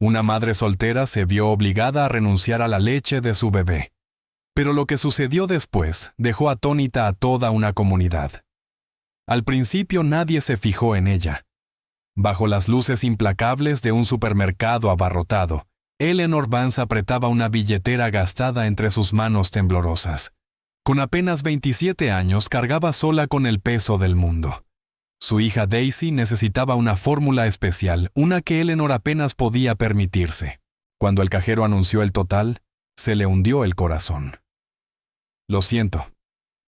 Una madre soltera se vio obligada a renunciar a la leche de su bebé. Pero lo que sucedió después dejó atónita a toda una comunidad. Al principio nadie se fijó en ella. Bajo las luces implacables de un supermercado abarrotado, Eleanor Vance apretaba una billetera gastada entre sus manos temblorosas. Con apenas 27 años cargaba sola con el peso del mundo. Su hija Daisy necesitaba una fórmula especial, una que Eleanor apenas podía permitirse. Cuando el cajero anunció el total, se le hundió el corazón. Lo siento,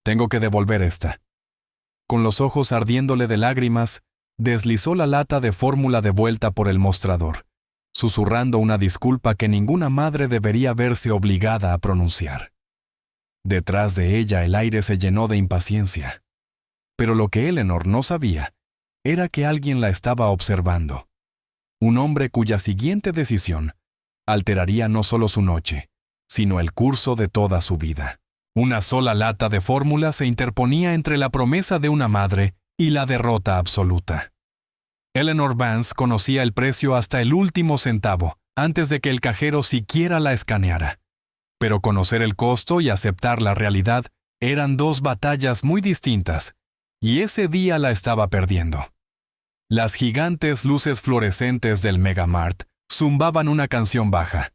tengo que devolver esta. Con los ojos ardiéndole de lágrimas, deslizó la lata de fórmula de vuelta por el mostrador, susurrando una disculpa que ninguna madre debería verse obligada a pronunciar. Detrás de ella el aire se llenó de impaciencia. Pero lo que Eleanor no sabía era que alguien la estaba observando. Un hombre cuya siguiente decisión alteraría no solo su noche, sino el curso de toda su vida. Una sola lata de fórmula se interponía entre la promesa de una madre y la derrota absoluta. Eleanor Vance conocía el precio hasta el último centavo, antes de que el cajero siquiera la escaneara. Pero conocer el costo y aceptar la realidad eran dos batallas muy distintas, y ese día la estaba perdiendo. Las gigantes luces fluorescentes del Megamart zumbaban una canción baja.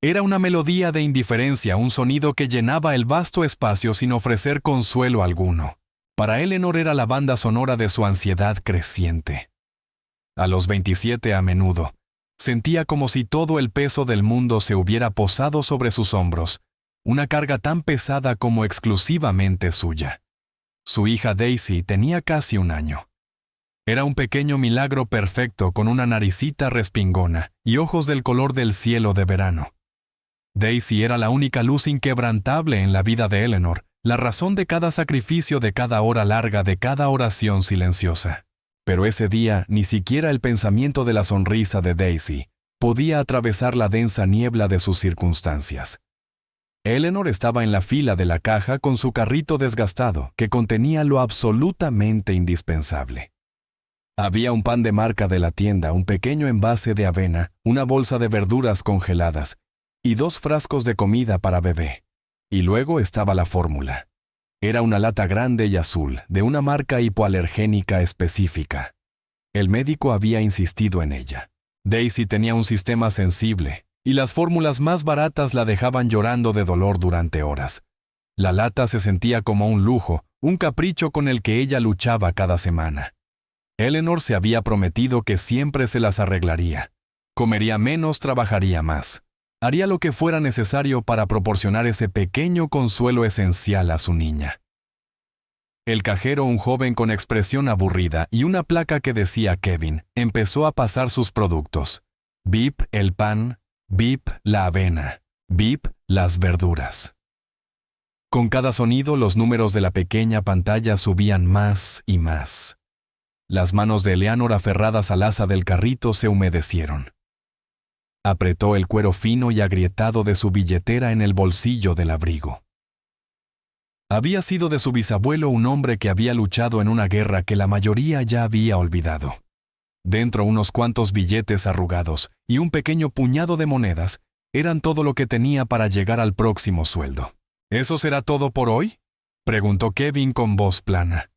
Era una melodía de indiferencia, un sonido que llenaba el vasto espacio sin ofrecer consuelo alguno. Para Eleanor era la banda sonora de su ansiedad creciente. A los 27 a menudo, sentía como si todo el peso del mundo se hubiera posado sobre sus hombros, una carga tan pesada como exclusivamente suya. Su hija Daisy tenía casi 1 año. Era un pequeño milagro perfecto con una naricita respingona y ojos del color del cielo de verano. Daisy era la única luz inquebrantable en la vida de Eleanor, la razón de cada sacrificio, de cada hora larga, de cada oración silenciosa. Pero ese día ni siquiera el pensamiento de la sonrisa de Daisy podía atravesar la densa niebla de sus circunstancias. Eleanor estaba en la fila de la caja con su carrito desgastado que contenía lo absolutamente indispensable. Había un pan de marca de la tienda, un pequeño envase de avena, una bolsa de verduras congeladas y 2 frascos de comida para bebé. Y luego estaba la fórmula. Era una lata grande y azul, de una marca hipoalergénica específica. El médico había insistido en ella. Daisy tenía un sistema sensible, y las fórmulas más baratas la dejaban llorando de dolor durante horas. La lata se sentía como un lujo, un capricho con el que ella luchaba cada semana. Eleanor se había prometido que siempre se las arreglaría. Comería menos, trabajaría más. Haría lo que fuera necesario para proporcionar ese pequeño consuelo esencial a su niña. El cajero, un joven con expresión aburrida y una placa que decía Kevin, empezó a pasar sus productos. Bip el pan, bip la avena, bip las verduras. Con cada sonido los números de la pequeña pantalla subían más y más. Las manos de Eleanor aferradas al asa del carrito se humedecieron. Apretó el cuero fino y agrietado de su billetera en el bolsillo del abrigo. Había sido de su bisabuelo, un hombre que había luchado en una guerra que la mayoría ya había olvidado. Dentro unos cuantos billetes arrugados y un pequeño puñado de monedas eran todo lo que tenía para llegar al próximo sueldo. ¿Eso será todo por hoy?, preguntó Kevin con voz plana.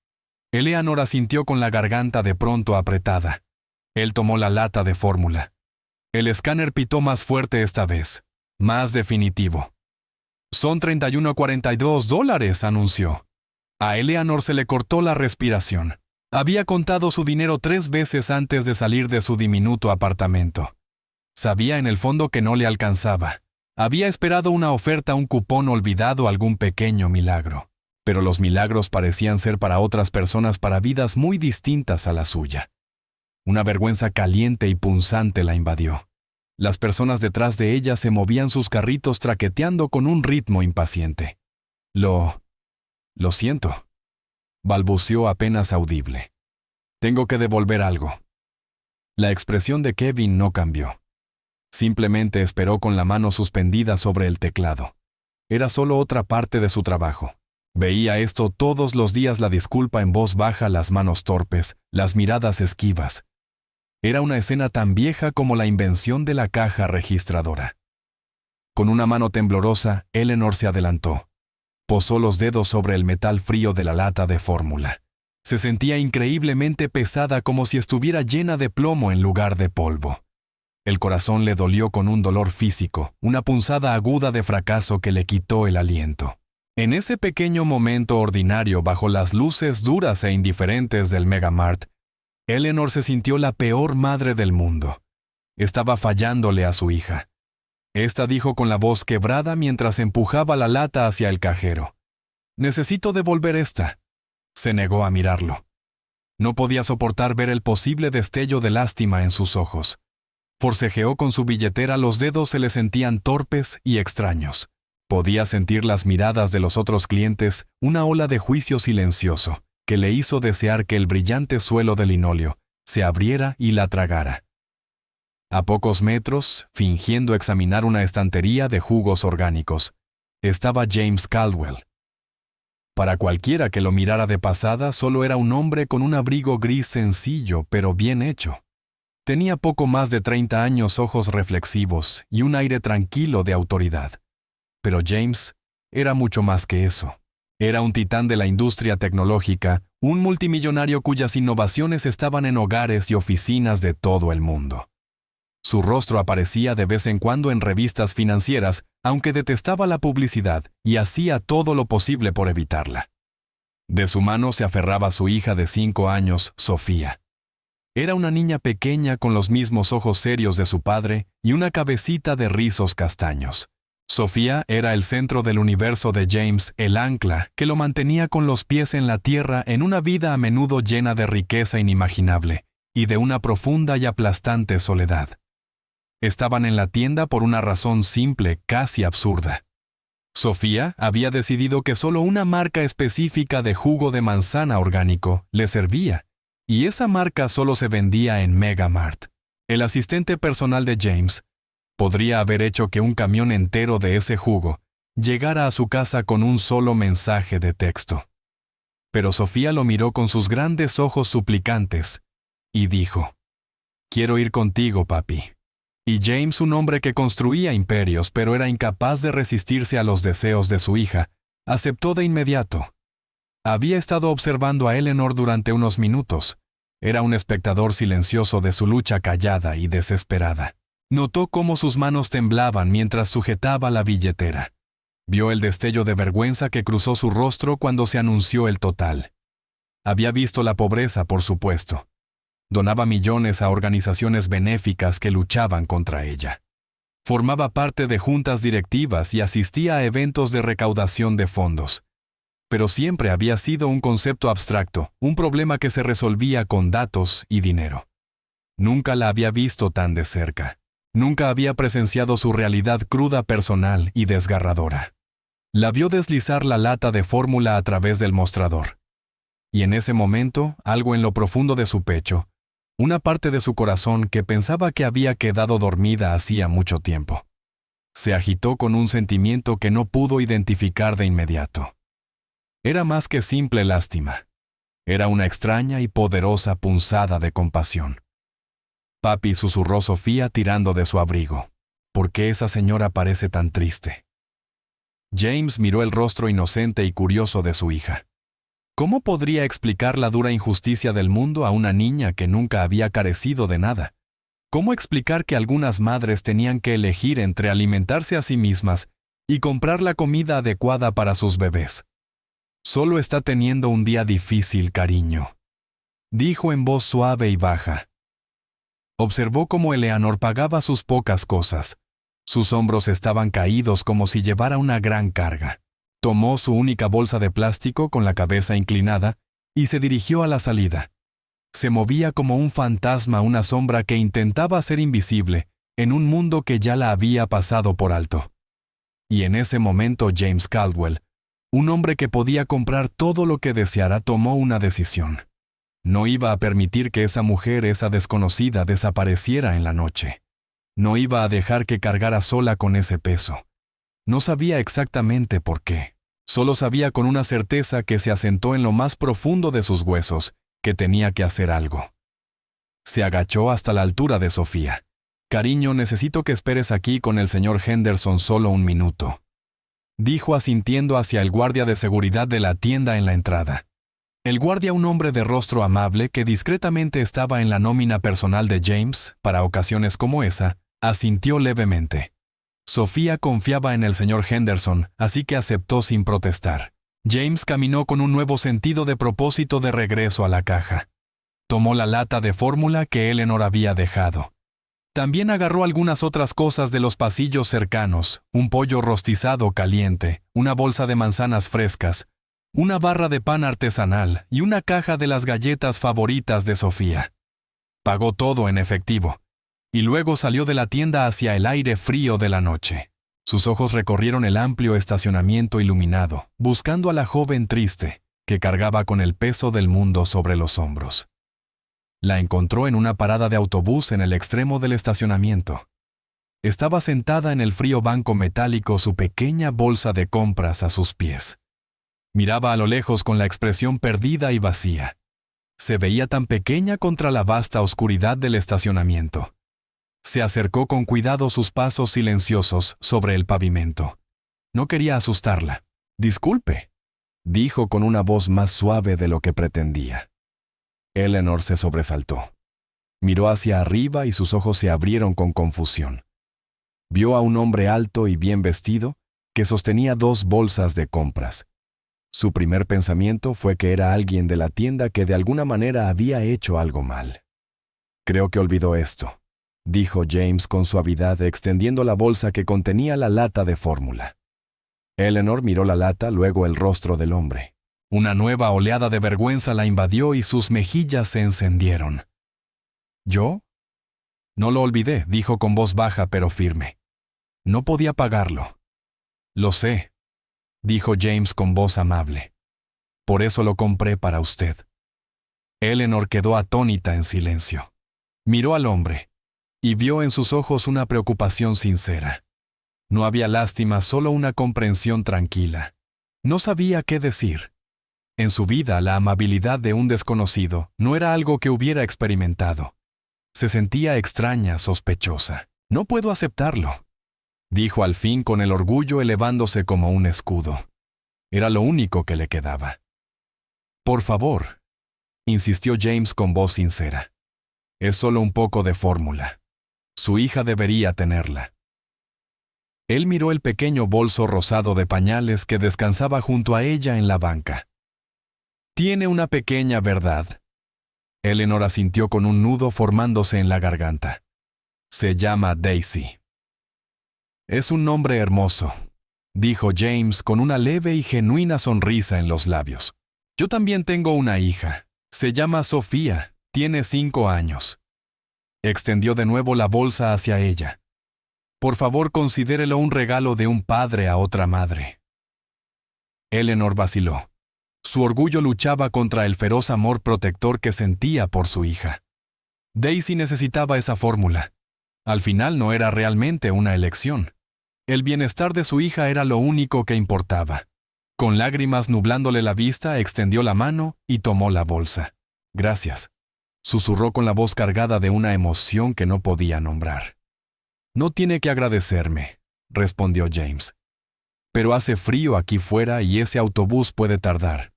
Eleanor asintió con la garganta de pronto apretada. Él tomó la lata de fórmula. El escáner pitó más fuerte esta vez, más definitivo. «Son $31.42», anunció. A Eleanor se le cortó la respiración. Había contado su dinero 3 veces antes de salir de su diminuto apartamento. Sabía en el fondo que no le alcanzaba. Había esperado una oferta, un cupón olvidado, algún pequeño milagro. Pero los milagros parecían ser para otras personas, para vidas muy distintas a la suya. Una vergüenza caliente y punzante la invadió. Las personas detrás de ella se movían sus carritos traqueteando con un ritmo impaciente. Lo siento, balbuceó apenas audible. Tengo que devolver algo. La expresión de Kevin no cambió. Simplemente esperó con la mano suspendida sobre el teclado. Era solo otra parte de su trabajo. Veía esto todos los días: la disculpa en voz baja, las manos torpes, las miradas esquivas. Era una escena tan vieja como la invención de la caja registradora. Con una mano temblorosa, Eleanor se adelantó. Posó los dedos sobre el metal frío de la lata de fórmula. Se sentía increíblemente pesada, como si estuviera llena de plomo en lugar de polvo. El corazón le dolió con un dolor físico, una punzada aguda de fracaso que le quitó el aliento. En ese pequeño momento ordinario, bajo las luces duras e indiferentes del Megamart, Eleanor se sintió la peor madre del mundo. Estaba fallándole a su hija. Esta dijo con la voz quebrada mientras empujaba la lata hacia el cajero: «Necesito devolver esta». Se negó a mirarlo. No podía soportar ver el posible destello de lástima en sus ojos. Forcejeó con su billetera, los dedos se le sentían torpes y extraños. Podía sentir las miradas de los otros clientes, una ola de juicio silencioso, que le hizo desear que el brillante suelo de linóleo se abriera y la tragara. A pocos metros, fingiendo examinar una estantería de jugos orgánicos, estaba James Caldwell. Para cualquiera que lo mirara de pasada, solo era un hombre con un abrigo gris sencillo, pero bien hecho. Tenía poco más de 30 años, ojos reflexivos y un aire tranquilo de autoridad. Pero James era mucho más que eso. Era un titán de la industria tecnológica, un multimillonario cuyas innovaciones estaban en hogares y oficinas de todo el mundo. Su rostro aparecía de vez en cuando en revistas financieras, aunque detestaba la publicidad y hacía todo lo posible por evitarla. De su mano se aferraba su hija de 5 años, Sofía. Era una niña pequeña con los mismos ojos serios de su padre y una cabecita de rizos castaños. Sofía era el centro del universo de James, el ancla que lo mantenía con los pies en la tierra en una vida a menudo llena de riqueza inimaginable y de una profunda y aplastante soledad. Estaban en la tienda por una razón simple, casi absurda. Sofía había decidido que solo una marca específica de jugo de manzana orgánico le servía, y esa marca solo se vendía en Megamart. El asistente personal de James podría haber hecho que un camión entero de ese jugo llegara a su casa con un solo mensaje de texto. Pero Sofía lo miró con sus grandes ojos suplicantes y dijo: «Quiero ir contigo, papi». Y James, un hombre que construía imperios pero era incapaz de resistirse a los deseos de su hija, aceptó de inmediato. Había estado observando a Eleanor durante unos minutos. Era un espectador silencioso de su lucha callada y desesperada. Notó cómo sus manos temblaban mientras sujetaba la billetera. Vio el destello de vergüenza que cruzó su rostro cuando se anunció el total. Había visto la pobreza, por supuesto. Donaba millones a organizaciones benéficas que luchaban contra ella. Formaba parte de juntas directivas y asistía a eventos de recaudación de fondos. Pero siempre había sido un concepto abstracto, un problema que se resolvía con datos y dinero. Nunca la había visto tan de cerca. Nunca había presenciado su realidad cruda, personal y desgarradora. La vio deslizar la lata de fórmula a través del mostrador. Y en ese momento, algo en lo profundo de su pecho, una parte de su corazón que pensaba que había quedado dormida hacía mucho tiempo, se agitó con un sentimiento que no pudo identificar de inmediato. Era más que simple lástima. Era una extraña y poderosa punzada de compasión. «Papi», susurró Sofía tirando de su abrigo. «¿Por qué esa señora parece tan triste?» James miró el rostro inocente y curioso de su hija. ¿Cómo podría explicar la dura injusticia del mundo a una niña que nunca había carecido de nada? ¿Cómo explicar que algunas madres tenían que elegir entre alimentarse a sí mismas y comprar la comida adecuada para sus bebés? «Solo está teniendo un día difícil, cariño», dijo en voz suave y baja. Observó cómo Eleanor pagaba sus pocas cosas. Sus hombros estaban caídos como si llevara una gran carga. Tomó su única bolsa de plástico con la cabeza inclinada y se dirigió a la salida. Se movía como un fantasma, una sombra que intentaba ser invisible en un mundo que ya la había pasado por alto. Y en ese momento James Caldwell, un hombre que podía comprar todo lo que deseara, tomó una decisión. No iba a permitir que esa mujer, esa desconocida, desapareciera en la noche. No iba a dejar que cargara sola con ese peso. No sabía exactamente por qué. Solo sabía con una certeza que se asentó en lo más profundo de sus huesos que tenía que hacer algo. Se agachó hasta la altura de Sofía. «Cariño, necesito que esperes aquí con el señor Henderson solo un minuto», dijo asintiendo hacia el guardia de seguridad de la tienda en la entrada. El guardia, un hombre de rostro amable que discretamente estaba en la nómina personal de James para ocasiones como esa, asintió levemente. Sofía confiaba en el señor Henderson, así que aceptó sin protestar. James caminó con un nuevo sentido de propósito de regreso a la caja. Tomó la lata de fórmula que Eleanor había dejado. También agarró algunas otras cosas de los pasillos cercanos, un pollo rostizado caliente, una bolsa de manzanas frescas, una barra de pan artesanal y una caja de las galletas favoritas de Sofía. Pagó todo en efectivo, y luego salió de la tienda hacia el aire frío de la noche. Sus ojos recorrieron el amplio estacionamiento iluminado, buscando a la joven triste, que cargaba con el peso del mundo sobre los hombros. La encontró en una parada de autobús en el extremo del estacionamiento. Estaba sentada en el frío banco metálico, su pequeña bolsa de compras a sus pies. Miraba a lo lejos con la expresión perdida y vacía. Se veía tan pequeña contra la vasta oscuridad del estacionamiento. Se acercó con cuidado, sus pasos silenciosos sobre el pavimento. No quería asustarla. «Disculpe», dijo con una voz más suave de lo que pretendía. Eleanor se sobresaltó. Miró hacia arriba y sus ojos se abrieron con confusión. Vio a un hombre alto y bien vestido que sostenía 2 bolsas de compras. Su primer pensamiento fue que era alguien de la tienda que de alguna manera había hecho algo mal. «Creo que olvidó esto», dijo James con suavidad, extendiendo la bolsa que contenía la lata de fórmula. Eleanor miró la lata, luego el rostro del hombre. Una nueva oleada de vergüenza la invadió y sus mejillas se encendieron. «¿Yo? No lo olvidé», dijo con voz baja pero firme. «No podía pagarlo». «Lo sé», dijo James con voz amable. «Por eso lo compré para usted». Eleanor quedó atónita en silencio. Miró al hombre y vio en sus ojos una preocupación sincera. No había lástima, solo una comprensión tranquila. No sabía qué decir. En su vida, la amabilidad de un desconocido no era algo que hubiera experimentado. Se sentía extraña, sospechosa. «No puedo aceptarlo», dijo al fin con el orgullo elevándose como un escudo. Era lo único que le quedaba. «Por favor», insistió James con voz sincera. «Es solo un poco de fórmula. Su hija debería tenerla». Él miró el pequeño bolso rosado de pañales que descansaba junto a ella en la banca. «Tiene una pequeña verdad». Eleanor asintió con un nudo formándose en la garganta. «Se llama Daisy». «Es un nombre hermoso», dijo James con una leve y genuina sonrisa en los labios. «Yo también tengo una hija. Se llama Sofía. Tiene 5 años». Extendió de nuevo la bolsa hacia ella. «Por favor, considérelo un regalo de un padre a otra madre». Eleanor vaciló. Su orgullo luchaba contra el feroz amor protector que sentía por su hija. Daisy necesitaba esa fórmula. Al final no era realmente una elección. El bienestar de su hija era lo único que importaba. Con lágrimas nublándole la vista, extendió la mano y tomó la bolsa. «Gracias», susurró con la voz cargada de una emoción que no podía nombrar. «No tiene que agradecerme», respondió James. «Pero hace frío aquí fuera y ese autobús puede tardar.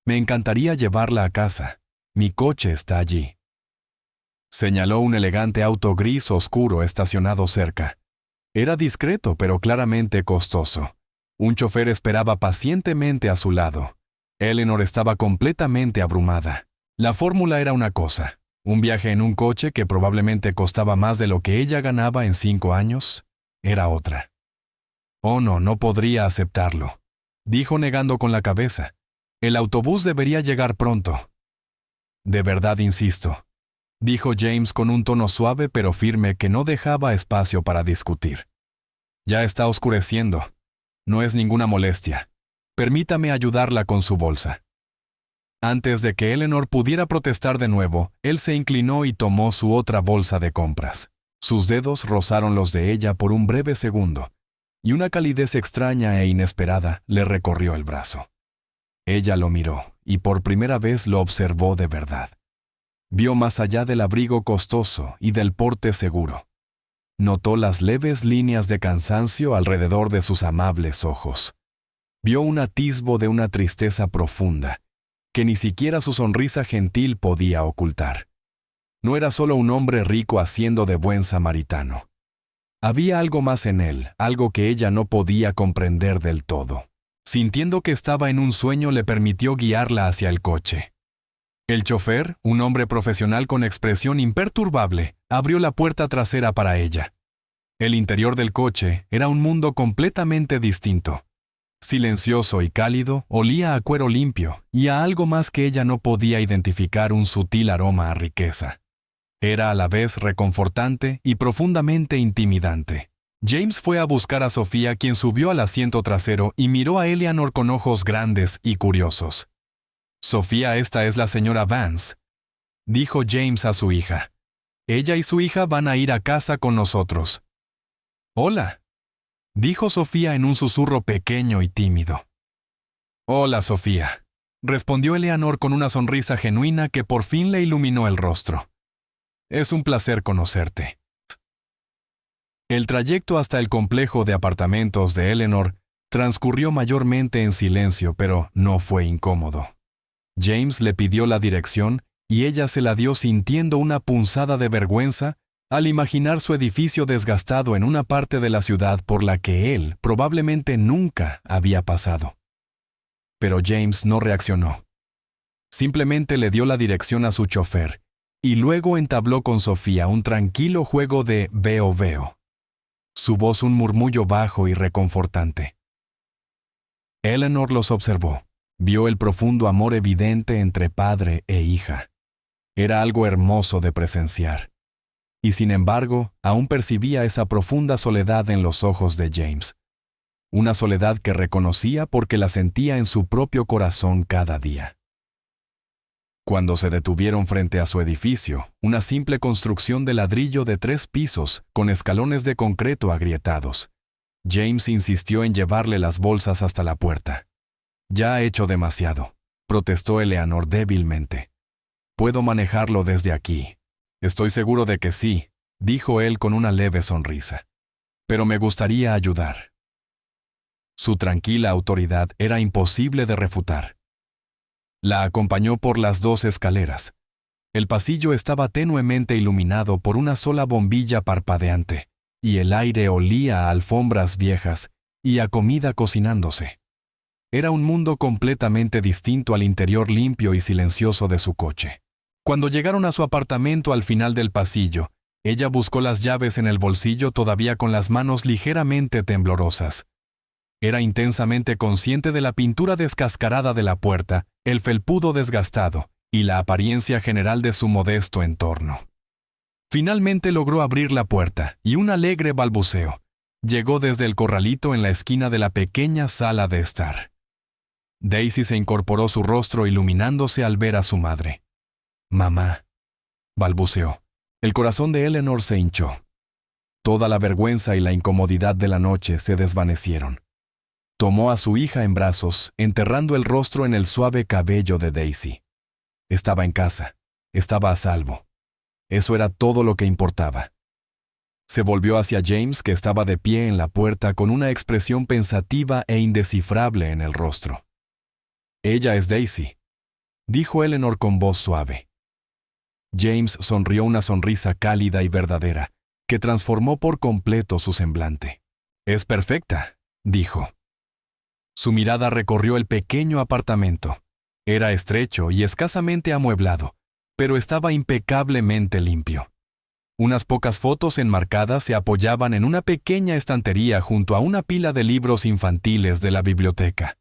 Me encantaría llevarla a casa. Mi coche está allí». Señaló un elegante auto gris oscuro estacionado cerca. Era discreto, pero claramente costoso. Un chofer esperaba pacientemente a su lado. Eleanor estaba completamente abrumada. La fórmula era una cosa. Un viaje en un coche que probablemente costaba más de lo que ella ganaba en 5 años, era otra. «Oh, no, no podría aceptarlo», dijo negando con la cabeza. «El autobús debería llegar pronto». «De verdad insisto», dijo James con un tono suave pero firme que no dejaba espacio para discutir. «Ya está oscureciendo. No es ninguna molestia. Permítame ayudarla con su bolsa». Antes de que Eleanor pudiera protestar de nuevo, él se inclinó y tomó su otra bolsa de compras. Sus dedos rozaron los de ella por un breve segundo, y una calidez extraña e inesperada le recorrió el brazo. Ella lo miró, y por primera vez lo observó de verdad. Vio más allá del abrigo costoso y del porte seguro. Notó las leves líneas de cansancio alrededor de sus amables ojos. Vio un atisbo de una tristeza profunda, que ni siquiera su sonrisa gentil podía ocultar. No era solo un hombre rico haciendo de buen samaritano. Había algo más en él, algo que ella no podía comprender del todo. Sintiendo que estaba en un sueño, le permitió guiarla hacia el coche. El chofer, un hombre profesional con expresión imperturbable, abrió la puerta trasera para ella. El interior del coche era un mundo completamente distinto. Silencioso y cálido, olía a cuero limpio y a algo más que ella no podía identificar, un sutil aroma a riqueza. Era a la vez reconfortante y profundamente intimidante. James fue a buscar a Sofía, quien subió al asiento trasero y miró a Eleanor con ojos grandes y curiosos. «Sofía, esta es la señora Vance», dijo James a su hija. «Ella y su hija van a ir a casa con nosotros». «Hola», dijo Sofía en un susurro pequeño y tímido. «Hola, Sofía», respondió Eleanor con una sonrisa genuina que por fin le iluminó el rostro. «Es un placer conocerte». El trayecto hasta el complejo de apartamentos de Eleanor transcurrió mayormente en silencio, pero no fue incómodo. James le pidió la dirección y ella se la dio sintiendo una punzada de vergüenza al imaginar su edificio desgastado en una parte de la ciudad por la que él probablemente nunca había pasado. Pero James no reaccionó. Simplemente le dio la dirección a su chofer y luego entabló con Sofía un tranquilo juego de veo-veo. Su voz un murmullo bajo y reconfortante. Eleanor los observó. Vio el profundo amor evidente entre padre e hija. Era algo hermoso de presenciar. Y sin embargo, aún percibía esa profunda soledad en los ojos de James. Una soledad que reconocía porque la sentía en su propio corazón cada día. Cuando se detuvieron frente a su edificio, una simple construcción de ladrillo de 3 pisos con escalones de concreto agrietados, James insistió en llevarle las bolsas hasta la puerta. «Ya ha hecho demasiado», protestó Eleanor débilmente. «Puedo manejarlo desde aquí». «Estoy seguro de que sí», dijo él con una leve sonrisa. «Pero me gustaría ayudar». Su tranquila autoridad era imposible de refutar. La acompañó por las 2 escaleras. El pasillo estaba tenuemente iluminado por una sola bombilla parpadeante, y el aire olía a alfombras viejas y a comida cocinándose. Era un mundo completamente distinto al interior limpio y silencioso de su coche. Cuando llegaron a su apartamento al final del pasillo, ella buscó las llaves en el bolsillo, todavía con las manos ligeramente temblorosas. Era intensamente consciente de la pintura descascarada de la puerta, el felpudo desgastado y la apariencia general de su modesto entorno. Finalmente logró abrir la puerta y un alegre balbuceo llegó desde el corralito en la esquina de la pequeña sala de estar. Daisy se incorporó, su rostro iluminándose al ver a su madre. «Mamá», balbuceó. El corazón de Eleanor se hinchó. Toda la vergüenza y la incomodidad de la noche se desvanecieron. Tomó a su hija en brazos, enterrando el rostro en el suave cabello de Daisy. Estaba en casa, estaba a salvo. Eso era todo lo que importaba. Se volvió hacia James, que estaba de pie en la puerta con una expresión pensativa e indescifrable en el rostro. «Ella es Daisy», dijo Eleanor con voz suave. James sonrió una sonrisa cálida y verdadera, que transformó por completo su semblante. «Es perfecta», dijo. Su mirada recorrió el pequeño apartamento. Era estrecho y escasamente amueblado, pero estaba impecablemente limpio. Unas pocas fotos enmarcadas se apoyaban en una pequeña estantería junto a una pila de libros infantiles de la biblioteca.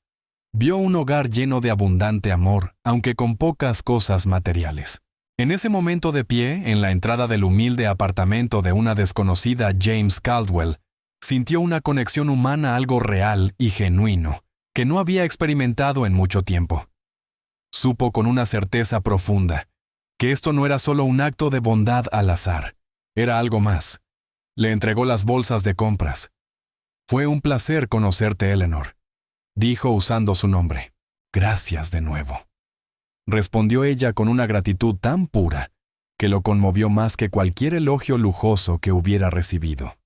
Vio un hogar lleno de abundante amor, aunque con pocas cosas materiales. En ese momento, de pie, en la entrada del humilde apartamento de una desconocida James Caldwell, sintió una conexión humana, algo real y genuino, que no había experimentado en mucho tiempo. Supo con una certeza profunda que esto no era solo un acto de bondad al azar, era algo más. Le entregó las bolsas de compras. «Fue un placer conocerte, Eleanor», dijo usando su nombre. «Gracias de nuevo», respondió ella con una gratitud tan pura que lo conmovió más que cualquier elogio lujoso que hubiera recibido.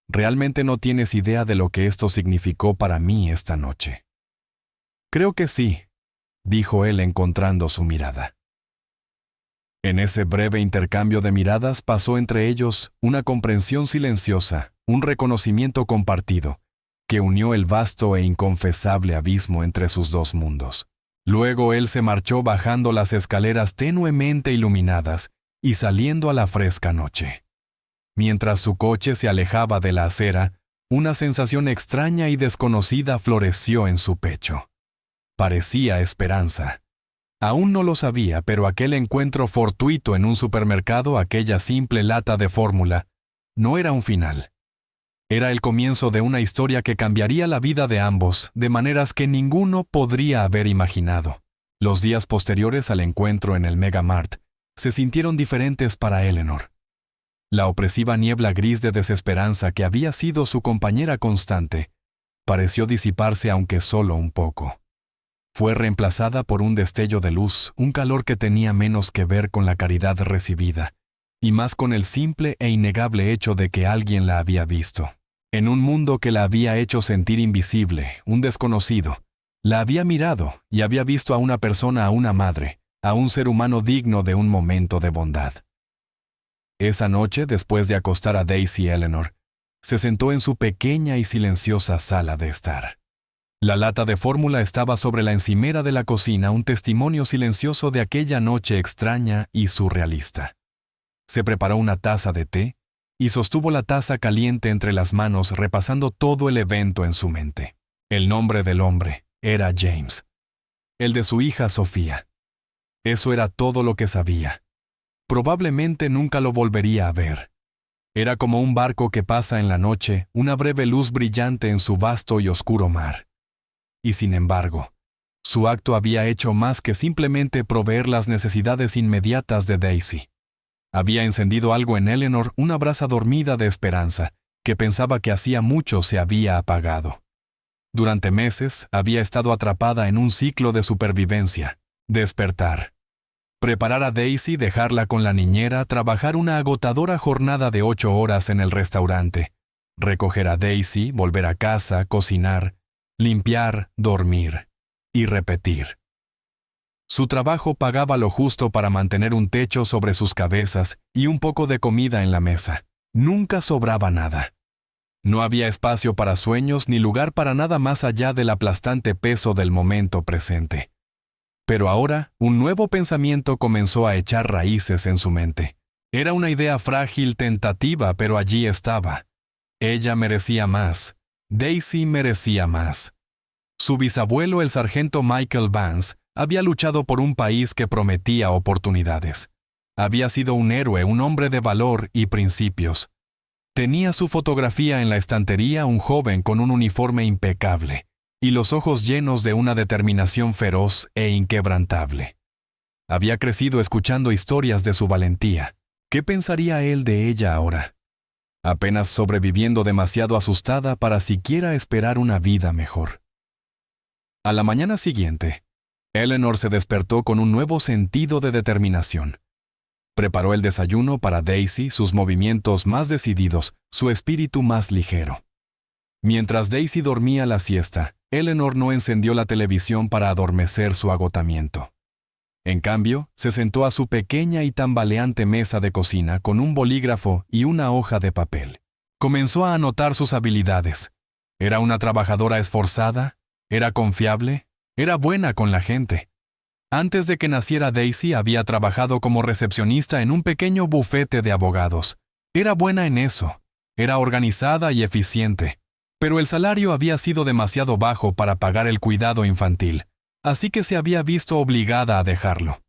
Realmente no tienes idea de lo que esto significó para mí esta noche. Creo que sí, dijo él encontrando su mirada. En ese breve intercambio de miradas pasó entre ellos una comprensión silenciosa, un reconocimiento compartido, que unió el vasto e inconfesable abismo entre sus dos mundos. Luego él se marchó bajando las escaleras tenuemente iluminadas y saliendo a la fresca noche. Mientras su coche se alejaba de la acera, una sensación extraña y desconocida floreció en su pecho. Parecía esperanza. Aún no lo sabía, pero aquel encuentro fortuito en un supermercado, aquella simple lata de fórmula, no era un final. Era el comienzo de una historia que cambiaría la vida de ambos de maneras que ninguno podría haber imaginado. Los días posteriores al encuentro en el Mega Mart se sintieron diferentes para Eleanor. La opresiva niebla gris de desesperanza que había sido su compañera constante pareció disiparse aunque solo un poco. Fue reemplazada por un destello de luz, un calor que tenía menos que ver con la caridad recibida, y más con el simple e innegable hecho de que alguien la había visto. En un mundo que la había hecho sentir invisible, un desconocido, la había mirado y había visto a una persona, a una madre, a un ser humano digno de un momento de bondad. Esa noche, después de acostar a Daisy Eleanor, se sentó en su pequeña y silenciosa sala de estar. La lata de fórmula estaba sobre la encimera de la cocina, un testimonio silencioso de aquella noche extraña y surrealista. Se preparó una taza de té y sostuvo la taza caliente entre las manos, repasando todo el evento en su mente. El nombre del hombre era James. El de su hija Sofía. Eso era todo lo que sabía. Probablemente nunca lo volvería a ver. Era como un barco que pasa en la noche, una breve luz brillante en su vasto y oscuro mar. Y sin embargo, su acto había hecho más que simplemente proveer las necesidades inmediatas de Daisy. Había encendido algo en Eleanor, una brasa dormida de esperanza, que pensaba que hacía mucho se había apagado. Durante meses había estado atrapada en un ciclo de supervivencia, despertar. Preparar a Daisy, dejarla con la niñera, trabajar una agotadora jornada de 8 horas en el restaurante, recoger a Daisy, volver a casa, cocinar, limpiar, dormir y repetir. Su trabajo pagaba lo justo para mantener un techo sobre sus cabezas y un poco de comida en la mesa. Nunca sobraba nada. No había espacio para sueños ni lugar para nada más allá del aplastante peso del momento presente. Pero ahora, un nuevo pensamiento comenzó a echar raíces en su mente. Era una idea frágil, tentativa, pero allí estaba. Ella merecía más. Daisy merecía más. Su bisabuelo, el sargento Michael Vance, había luchado por un país que prometía oportunidades. Había sido un héroe, un hombre de valor y principios. Tenía su fotografía en la estantería, un joven con un uniforme impecable y los ojos llenos de una determinación feroz e inquebrantable. Había crecido escuchando historias de su valentía. ¿Qué pensaría él de ella ahora? Apenas sobreviviendo demasiado asustada para siquiera esperar una vida mejor. A la mañana siguiente, Eleanor se despertó con un nuevo sentido de determinación. Preparó el desayuno para Daisy, sus movimientos más decididos, su espíritu más ligero. Mientras Daisy dormía la siesta, Eleanor no encendió la televisión para adormecer su agotamiento. En cambio, se sentó a su pequeña y tambaleante mesa de cocina con un bolígrafo y una hoja de papel. Comenzó a anotar sus habilidades. Era una trabajadora esforzada, era confiable, era buena con la gente. Antes de que naciera Daisy había trabajado como recepcionista en un pequeño bufete de abogados. Era buena en eso, era organizada y eficiente. Pero el salario había sido demasiado bajo para pagar el cuidado infantil, así que se había visto obligada a dejarlo.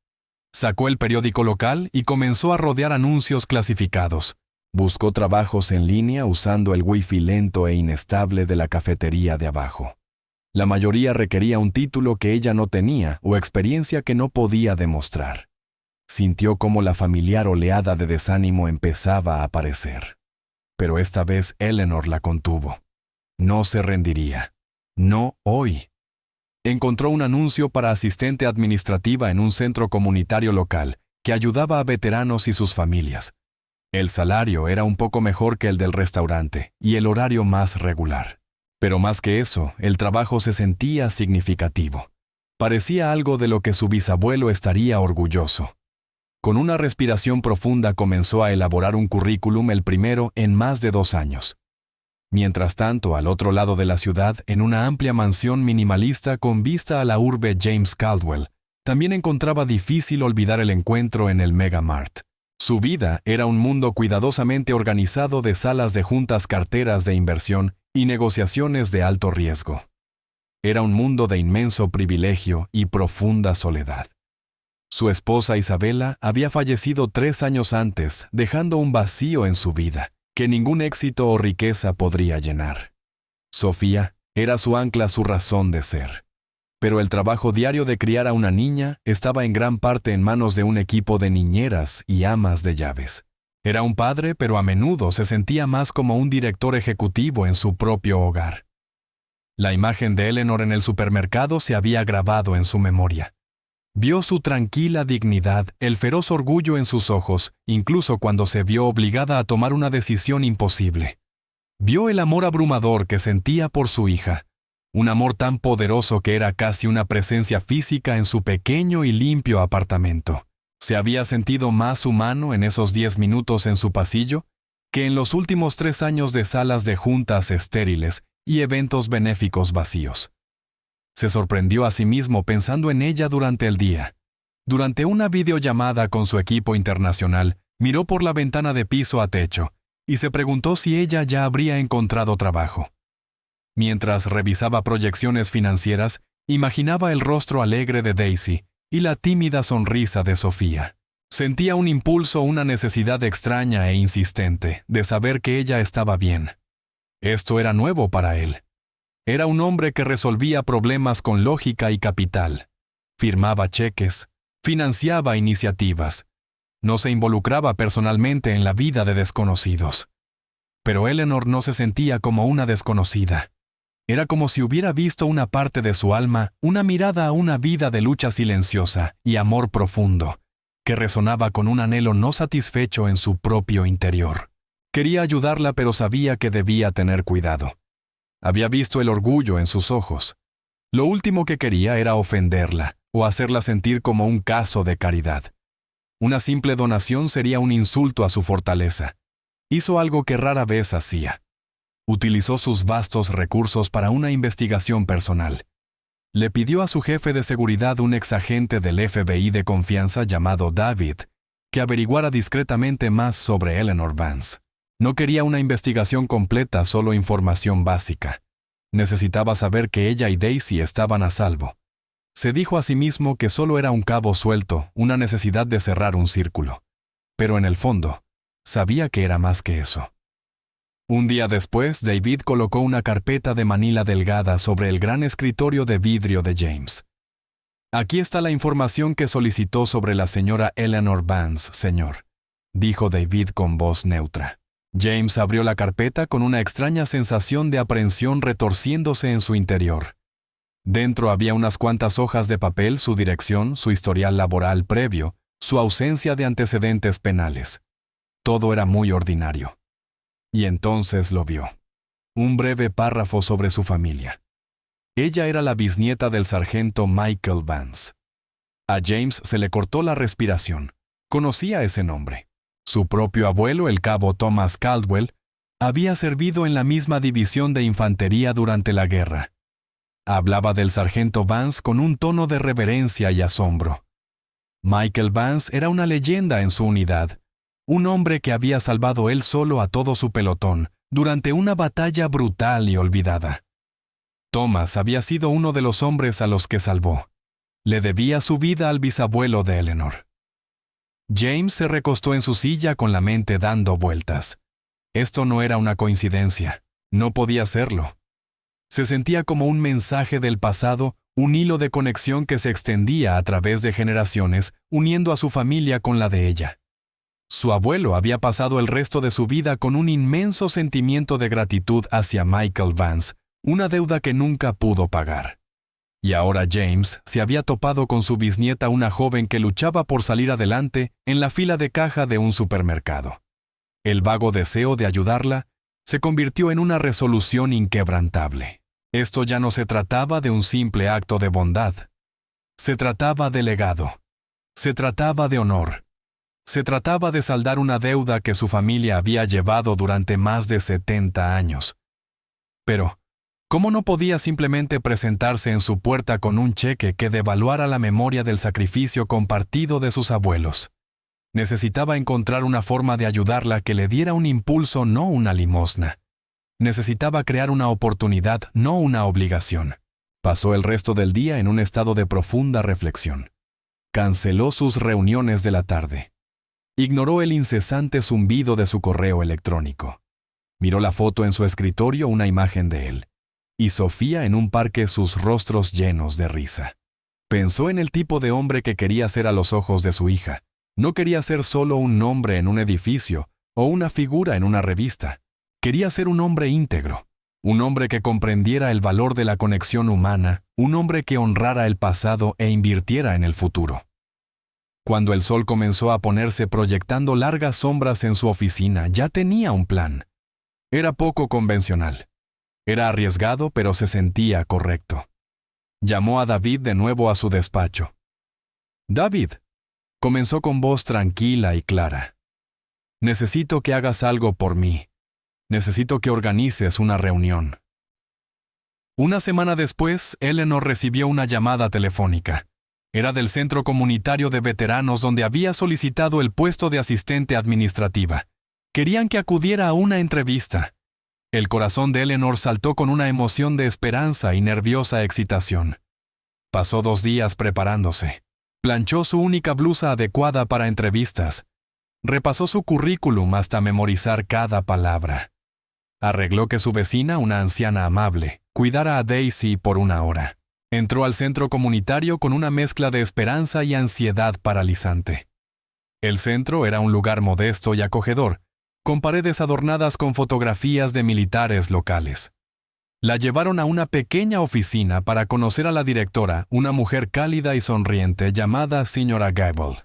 Sacó el periódico local y comenzó a rodear anuncios clasificados. Buscó trabajos en línea usando el wifi lento e inestable de la cafetería de abajo. La mayoría requería un título que ella no tenía o experiencia que no podía demostrar. Sintió cómo la familiar oleada de desánimo empezaba a aparecer. Pero esta vez Eleanor la contuvo. No se rendiría. No hoy. Encontró un anuncio para asistente administrativa en un centro comunitario local que ayudaba a veteranos y sus familias. El salario era un poco mejor que el del restaurante y el horario más regular. Pero más que eso, el trabajo se sentía significativo. Parecía algo de lo que su bisabuelo estaría orgulloso. Con una respiración profunda comenzó a elaborar un currículum, el primero en más de 2 años. Mientras tanto, al otro lado de la ciudad, en una amplia mansión minimalista con vista a la urbe James Caldwell, también encontraba difícil olvidar el encuentro en el Mega Mart. Su vida era un mundo cuidadosamente organizado de salas de juntas, carteras de inversión y negociaciones de alto riesgo. Era un mundo de inmenso privilegio y profunda soledad. Su esposa Isabela había fallecido 3 años antes, dejando un vacío en su vida que ningún éxito o riqueza podría llenar. Sofía era su ancla, su razón de ser. Pero el trabajo diario de criar a una niña estaba en gran parte en manos de un equipo de niñeras y amas de llaves. Era un padre, pero a menudo se sentía más como un director ejecutivo en su propio hogar. La imagen de Eleanor en el supermercado se había grabado en su memoria. Vio su tranquila dignidad, el feroz orgullo en sus ojos, incluso cuando se vio obligada a tomar una decisión imposible. Vio el amor abrumador que sentía por su hija, un amor tan poderoso que era casi una presencia física en su pequeño y limpio apartamento. Se había sentido más humano en esos 10 minutos en su pasillo que en los últimos 3 años de salas de juntas estériles y eventos benéficos vacíos. Se sorprendió a sí mismo pensando en ella durante el día. Durante una videollamada con su equipo internacional, miró por la ventana de piso a techo y se preguntó si ella ya habría encontrado trabajo. Mientras revisaba proyecciones financieras, imaginaba el rostro alegre de Daisy y la tímida sonrisa de Sofía. Sentía un impulso, una necesidad extraña e insistente de saber que ella estaba bien. Esto era nuevo para él. Era un hombre que resolvía problemas con lógica y capital. Firmaba cheques, financiaba iniciativas. No se involucraba personalmente en la vida de desconocidos. Pero Eleanor no se sentía como una desconocida. Era como si hubiera visto una parte de su alma, una mirada a una vida de lucha silenciosa y amor profundo, que resonaba con un anhelo no satisfecho en su propio interior. Quería ayudarla, pero sabía que debía tener cuidado. Había visto el orgullo en sus ojos. Lo último que quería era ofenderla o hacerla sentir como un caso de caridad. Una simple donación sería un insulto a su fortaleza. Hizo algo que rara vez hacía. Utilizó sus vastos recursos para una investigación personal. Le pidió a su jefe de seguridad, un exagente del FBI de confianza llamado David, que averiguara discretamente más sobre Eleanor Vance. No quería una investigación completa, solo información básica. Necesitaba saber que ella y Daisy estaban a salvo. Se dijo a sí mismo que solo era un cabo suelto, una necesidad de cerrar un círculo. Pero en el fondo, sabía que era más que eso. Un día después, David colocó una carpeta de manila delgada sobre el gran escritorio de vidrio de James. «Aquí está la información que solicitó sobre la señora Eleanor Vance, señor», dijo David con voz neutra. James abrió la carpeta con una extraña sensación de aprehensión retorciéndose en su interior. Dentro había unas cuantas hojas de papel, su dirección, su historial laboral previo, su ausencia de antecedentes penales. Todo era muy ordinario. Y entonces lo vio. Un breve párrafo sobre su familia. Ella era la bisnieta del sargento Michael Vance. A James se le cortó la respiración. Conocía ese nombre. Su propio abuelo, el cabo Thomas Caldwell, había servido en la misma división de infantería durante la guerra. Hablaba del sargento Vance con un tono de reverencia y asombro. Michael Vance era una leyenda en su unidad, un hombre que había salvado él solo a todo su pelotón durante una batalla brutal y olvidada. Thomas había sido uno de los hombres a los que salvó. Le debía su vida al bisabuelo de Eleanor. James se recostó en su silla con la mente dando vueltas. Esto no era una coincidencia. No podía serlo. Se sentía como un mensaje del pasado, un hilo de conexión que se extendía a través de generaciones, uniendo a su familia con la de ella. Su abuelo había pasado el resto de su vida con un inmenso sentimiento de gratitud hacia Michael Vance, una deuda que nunca pudo pagar. Y ahora James se había topado con su bisnieta, una joven que luchaba por salir adelante en la fila de caja de un supermercado. El vago deseo de ayudarla se convirtió en una resolución inquebrantable. Esto ya no se trataba de un simple acto de bondad. Se trataba de legado. Se trataba de honor. Se trataba de saldar una deuda que su familia había llevado durante más de 70 años. Pero, ¿cómo no podía simplemente presentarse en su puerta con un cheque que devaluara la memoria del sacrificio compartido de sus abuelos? Necesitaba encontrar una forma de ayudarla que le diera un impulso, no una limosna. Necesitaba crear una oportunidad, no una obligación. Pasó el resto del día en un estado de profunda reflexión. Canceló sus reuniones de la tarde. Ignoró el incesante zumbido de su correo electrónico. Miró la foto en su escritorio, una imagen de él, y Sofía en un parque, sus rostros llenos de risa. Pensó en el tipo de hombre que quería ser a los ojos de su hija. No quería ser solo un nombre en un edificio o una figura en una revista. Quería ser un hombre íntegro, un hombre que comprendiera el valor de la conexión humana, un hombre que honrara el pasado e invirtiera en el futuro. Cuando el sol comenzó a ponerse proyectando largas sombras en su oficina, ya tenía un plan. Era poco convencional. Era arriesgado, pero se sentía correcto. Llamó a David de nuevo a su despacho. «David», comenzó con voz tranquila y clara. «Necesito que hagas algo por mí. Necesito que organices una reunión». Una semana después, Eleanor recibió una llamada telefónica. Era del centro comunitario de veteranos donde había solicitado el puesto de asistente administrativa. Querían que acudiera a una entrevista. El corazón de Eleanor saltó con una emoción de esperanza y nerviosa excitación. Pasó 2 días preparándose. Planchó su única blusa adecuada para entrevistas. Repasó su currículum hasta memorizar cada palabra. Arregló que su vecina, una anciana amable, cuidara a Daisy por 1 hora. Entró al centro comunitario con una mezcla de esperanza y ansiedad paralizante. El centro era un lugar modesto y acogedor, con paredes adornadas con fotografías de militares locales. La llevaron a una pequeña oficina para conocer a la directora, una mujer cálida y sonriente llamada Señora Gable.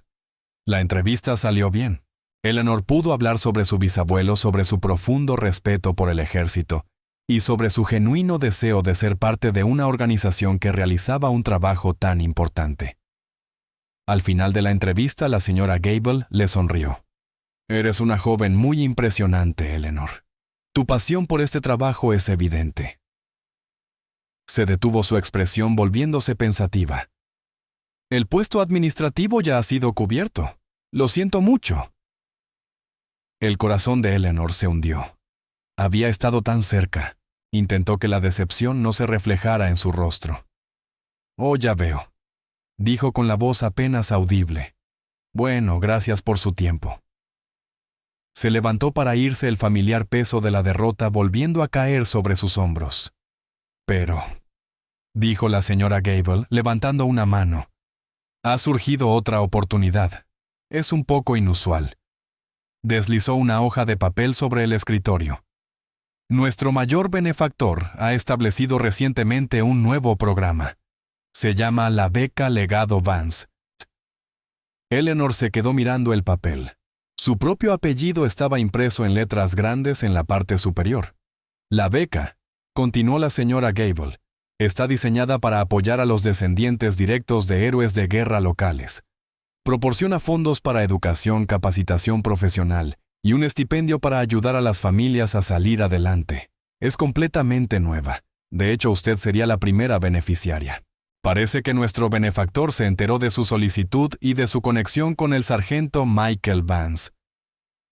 La entrevista salió bien. Eleanor pudo hablar sobre su bisabuelo, sobre su profundo respeto por el ejército y sobre su genuino deseo de ser parte de una organización que realizaba un trabajo tan importante. Al final de la entrevista, la señora Gable le sonrió. «Eres una joven muy impresionante, Eleanor. Tu pasión por este trabajo es evidente». Se detuvo su expresión volviéndose pensativa. «El puesto administrativo ya ha sido cubierto. Lo siento mucho». El corazón de Eleanor se hundió. Había estado tan cerca. Intentó que la decepción no se reflejara en su rostro. «Oh, ya veo», dijo con la voz apenas audible. «Bueno, gracias por su tiempo». Se levantó para irse, el familiar peso de la derrota volviendo a caer sobre sus hombros. «Pero», dijo la señora Gable, levantando una mano, «ha surgido otra oportunidad. Es un poco inusual». Deslizó una hoja de papel sobre el escritorio. «Nuestro mayor benefactor ha establecido recientemente un nuevo programa. Se llama la Beca Legado Vance». Eleanor se quedó mirando el papel. Su propio apellido estaba impreso en letras grandes en la parte superior. «La beca», continuó la señora Gable, «está diseñada para apoyar a los descendientes directos de héroes de guerra locales. Proporciona fondos para educación, capacitación profesional y un estipendio para ayudar a las familias a salir adelante. Es completamente nueva. De hecho, usted sería la primera beneficiaria. Parece que nuestro benefactor se enteró de su solicitud y de su conexión con el sargento Michael Vance.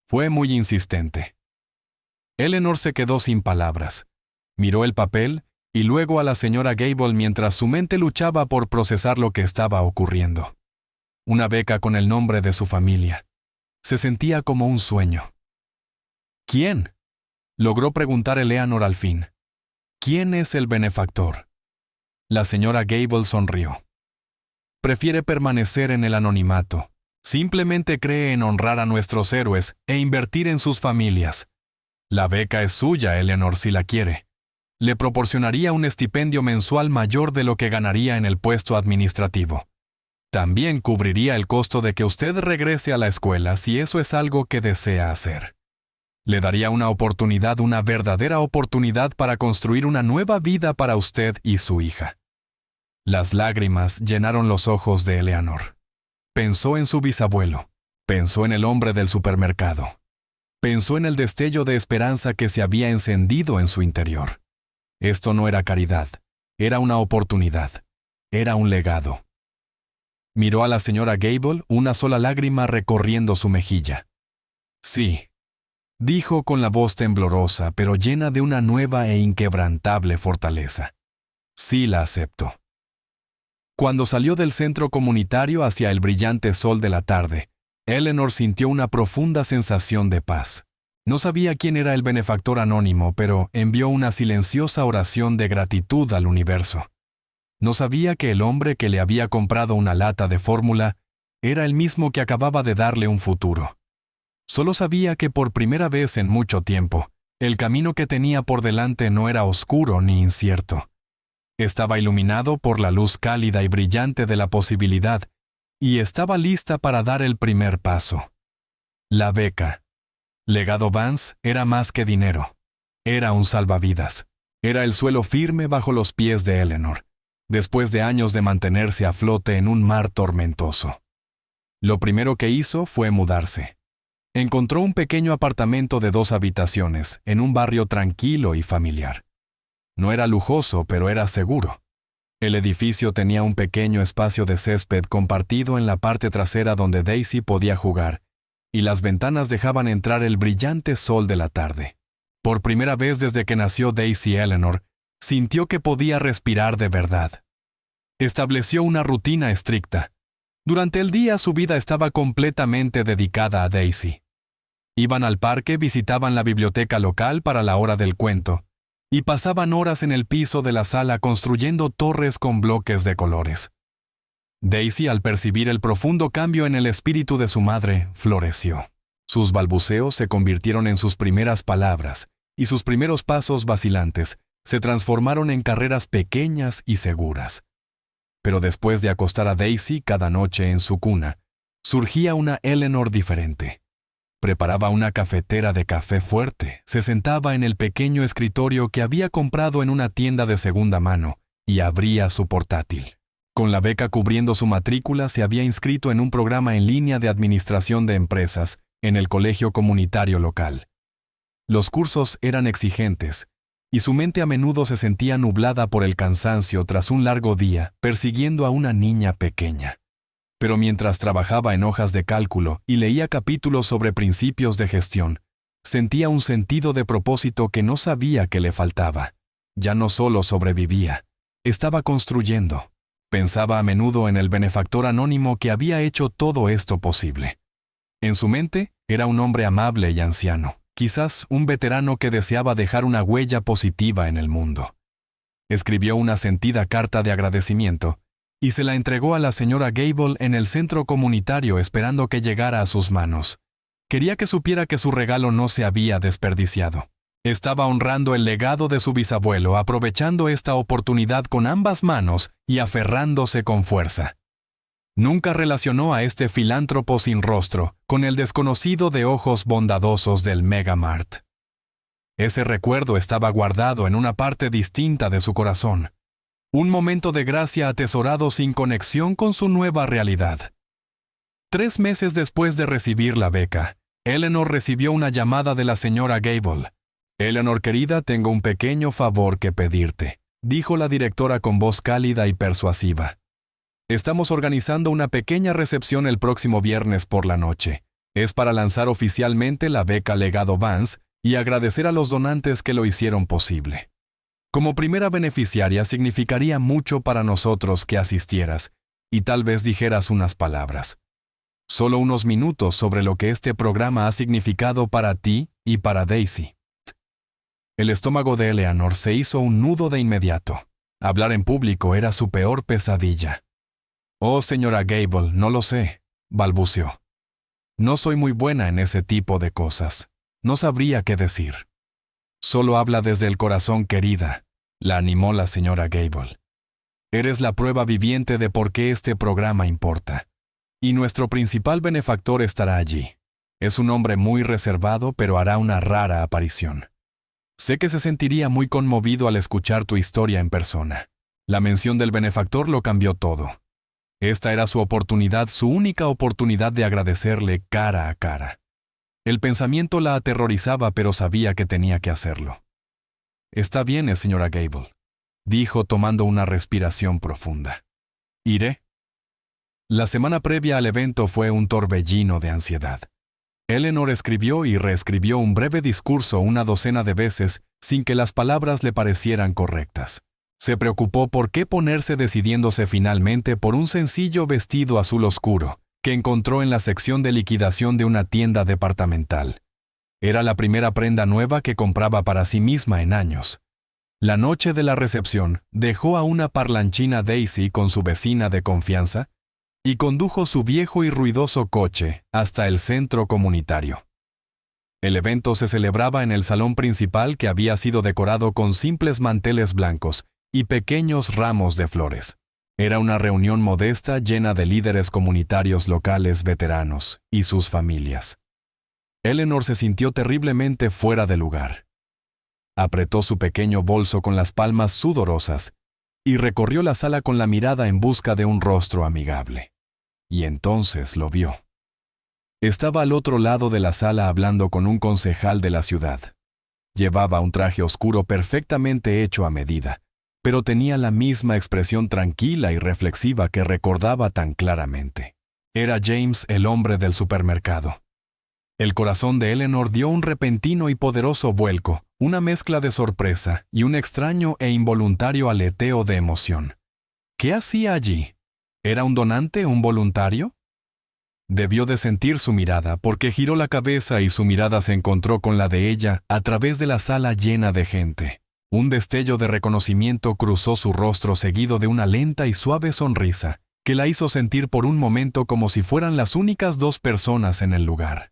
Fue muy insistente». Eleanor se quedó sin palabras. Miró el papel y luego a la señora Gable mientras su mente luchaba por procesar lo que estaba ocurriendo. Una beca con el nombre de su familia. Se sentía como un sueño. «¿Quién?», logró preguntar Eleanor al fin. «¿Quién es el benefactor?». La señora Gable sonrió. «Prefiere permanecer en el anonimato. Simplemente cree en honrar a nuestros héroes e invertir en sus familias. La beca es suya, Eleanor, si la quiere. Le proporcionaría un estipendio mensual mayor de lo que ganaría en el puesto administrativo. También cubriría el costo de que usted regrese a la escuela si eso es algo que desea hacer. Le daría una verdadera oportunidad para construir una nueva vida para usted y su hija. Las lágrimas llenaron los ojos de Eleanor. Pensó en su bisabuelo. Pensó en el hombre del supermercado. Pensó en el destello de esperanza que se había encendido en su interior. Esto no era caridad, era una oportunidad, era un legado. Miró a la señora Gable, una sola lágrima recorriendo su mejilla. Sí, dijo con la voz temblorosa, pero llena de una nueva e inquebrantable fortaleza. Sí la acepto. Cuando salió del centro comunitario hacia el brillante sol de la tarde, Eleanor sintió una profunda sensación de paz. No sabía quién era el benefactor anónimo, pero envió una silenciosa oración de gratitud al universo. No sabía que el hombre que le había comprado una lata de fórmula era el mismo que acababa de darle un futuro. Solo sabía que por primera vez en mucho tiempo, el camino que tenía por delante no era oscuro ni incierto. Estaba iluminado por la luz cálida y brillante de la posibilidad, y estaba lista para dar el primer paso. La beca. Legado Vance era más que dinero. Era un salvavidas. Era el suelo firme bajo los pies de Eleanor, después de años de mantenerse a flote en un mar tormentoso. Lo primero que hizo fue mudarse. Encontró un pequeño apartamento de 2 habitaciones, en un barrio tranquilo y familiar. No era lujoso, pero era seguro. El edificio tenía un pequeño espacio de césped compartido en la parte trasera donde Daisy podía jugar, y las ventanas dejaban entrar el brillante sol de la tarde. Por primera vez desde que nació Daisy Eleanor, sintió que podía respirar de verdad. Estableció una rutina estricta. Durante el día su vida estaba completamente dedicada a Daisy. Iban al parque, visitaban la biblioteca local para la hora del cuento, y pasaban horas en el piso de la sala construyendo torres con bloques de colores. Daisy, al percibir el profundo cambio en el espíritu de su madre, floreció. Sus balbuceos se convirtieron en sus primeras palabras, y sus primeros pasos vacilantes se transformaron en carreras pequeñas y seguras. Pero después de acostar a Daisy cada noche en su cuna, surgía una Eleanor diferente. Preparaba una cafetera de café fuerte, se sentaba en el pequeño escritorio que había comprado en una tienda de segunda mano y abría su portátil. Con la beca cubriendo su matrícula, se había inscrito en un programa en línea de administración de empresas en el colegio comunitario local. Los cursos eran exigentes, y su mente a menudo se sentía nublada por el cansancio tras un largo día persiguiendo a una niña pequeña. Pero mientras trabajaba en hojas de cálculo y leía capítulos sobre principios de gestión, sentía un sentido de propósito que no sabía que le faltaba. Ya no solo sobrevivía, estaba construyendo. Pensaba a menudo en el benefactor anónimo que había hecho todo esto posible. En su mente, era un hombre amable y anciano, quizás un veterano que deseaba dejar una huella positiva en el mundo. Escribió una sentida carta de agradecimiento y se la entregó a la señora Gable en el centro comunitario esperando que llegara a sus manos. Quería que supiera que su regalo no se había desperdiciado. Estaba honrando el legado de su bisabuelo, aprovechando esta oportunidad con ambas manos y aferrándose con fuerza. Nunca relacionó a este filántropo sin rostro con el desconocido de ojos bondadosos del Megamart. Ese recuerdo estaba guardado en una parte distinta de su corazón. Un momento de gracia atesorado sin conexión con su nueva realidad. 3 meses después de recibir la beca, Eleanor recibió una llamada de la señora Gable. «Eleanor querida, tengo un pequeño favor que pedirte», dijo la directora con voz cálida y persuasiva. «Estamos organizando una pequeña recepción el próximo viernes por la noche. Es para lanzar oficialmente la beca Legado Vance y agradecer a los donantes que lo hicieron posible. Como primera beneficiaria significaría mucho para nosotros que asistieras y tal vez dijeras unas palabras. Solo unos minutos sobre lo que este programa ha significado para ti y para Daisy». El estómago de Eleanor se hizo un nudo de inmediato. Hablar en público era su peor pesadilla. «Oh, señora Gable, no lo sé», balbuceó. «No soy muy buena en ese tipo de cosas. No sabría qué decir». «Solo habla desde el corazón, querida», La animó la señora Gable. Eres la prueba viviente de por qué este programa importa. Y nuestro principal benefactor estará allí. Es un hombre muy reservado, pero hará una rara aparición. Sé que se sentiría muy conmovido al escuchar tu historia en persona. La mención del benefactor lo cambió todo. Esta era su oportunidad, su única oportunidad de agradecerle cara a cara. El pensamiento la aterrorizaba, pero sabía que tenía que hacerlo. Está bien, señora Gable, dijo tomando una respiración profunda. ¿Iré? La semana previa al evento fue un torbellino de ansiedad. Eleanor escribió y reescribió un breve discurso una docena de veces sin que las palabras le parecieran correctas. Se preocupó por qué ponerse decidiéndose finalmente por un sencillo vestido azul oscuro que encontró en la sección de liquidación de una tienda departamental. Era la primera prenda nueva que compraba para sí misma en años. La noche de la recepción dejó a una parlanchina Daisy con su vecina de confianza y condujo su viejo y ruidoso coche hasta el centro comunitario. El evento se celebraba en el salón principal que había sido decorado con simples manteles blancos y pequeños ramos de flores. Era una reunión modesta llena de líderes comunitarios locales veteranos y sus familias. Eleanor se sintió terriblemente fuera de lugar. Apretó su pequeño bolso con las palmas sudorosas y recorrió la sala con la mirada en busca de un rostro amigable. Y entonces lo vio. Estaba al otro lado de la sala hablando con un concejal de la ciudad. Llevaba un traje oscuro perfectamente hecho a medida, pero tenía la misma expresión tranquila y reflexiva que recordaba tan claramente. Era James, el hombre del supermercado. El corazón de Eleanor dio un repentino y poderoso vuelco, una mezcla de sorpresa y un extraño e involuntario aleteo de emoción. ¿Qué hacía allí? ¿Era un donante, un voluntario? Debió de sentir su mirada, porque giró la cabeza y su mirada se encontró con la de ella a través de la sala llena de gente. Un destello de reconocimiento cruzó su rostro seguido de una lenta y suave sonrisa, que la hizo sentir por un momento como si fueran las únicas dos personas en el lugar.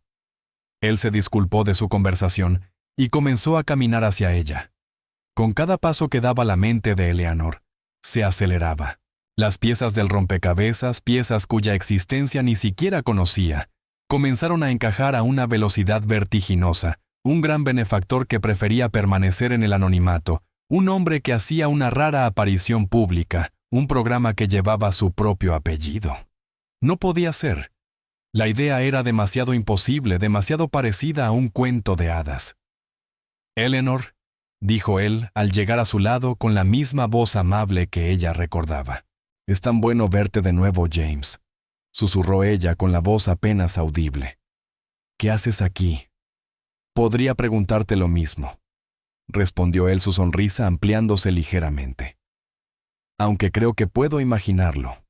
Él se disculpó de su conversación y comenzó a caminar hacia ella. Con cada paso que daba la mente de Eleanor, se aceleraba. Las piezas del rompecabezas, piezas cuya existencia ni siquiera conocía, comenzaron a encajar a una velocidad vertiginosa. Un gran benefactor que prefería permanecer en el anonimato, un hombre que hacía una rara aparición pública, un programa que llevaba su propio apellido. No podía ser. La idea era demasiado imposible, demasiado parecida a un cuento de hadas. «Eleanor», dijo él al llegar a su lado con la misma voz amable que ella recordaba. «Es tan bueno verte de nuevo, James», susurró ella con la voz apenas audible. «¿Qué haces aquí?» «Podría preguntarte lo mismo», respondió él, su sonrisa ampliándose ligeramente. «Aunque creo que puedo imaginarlo».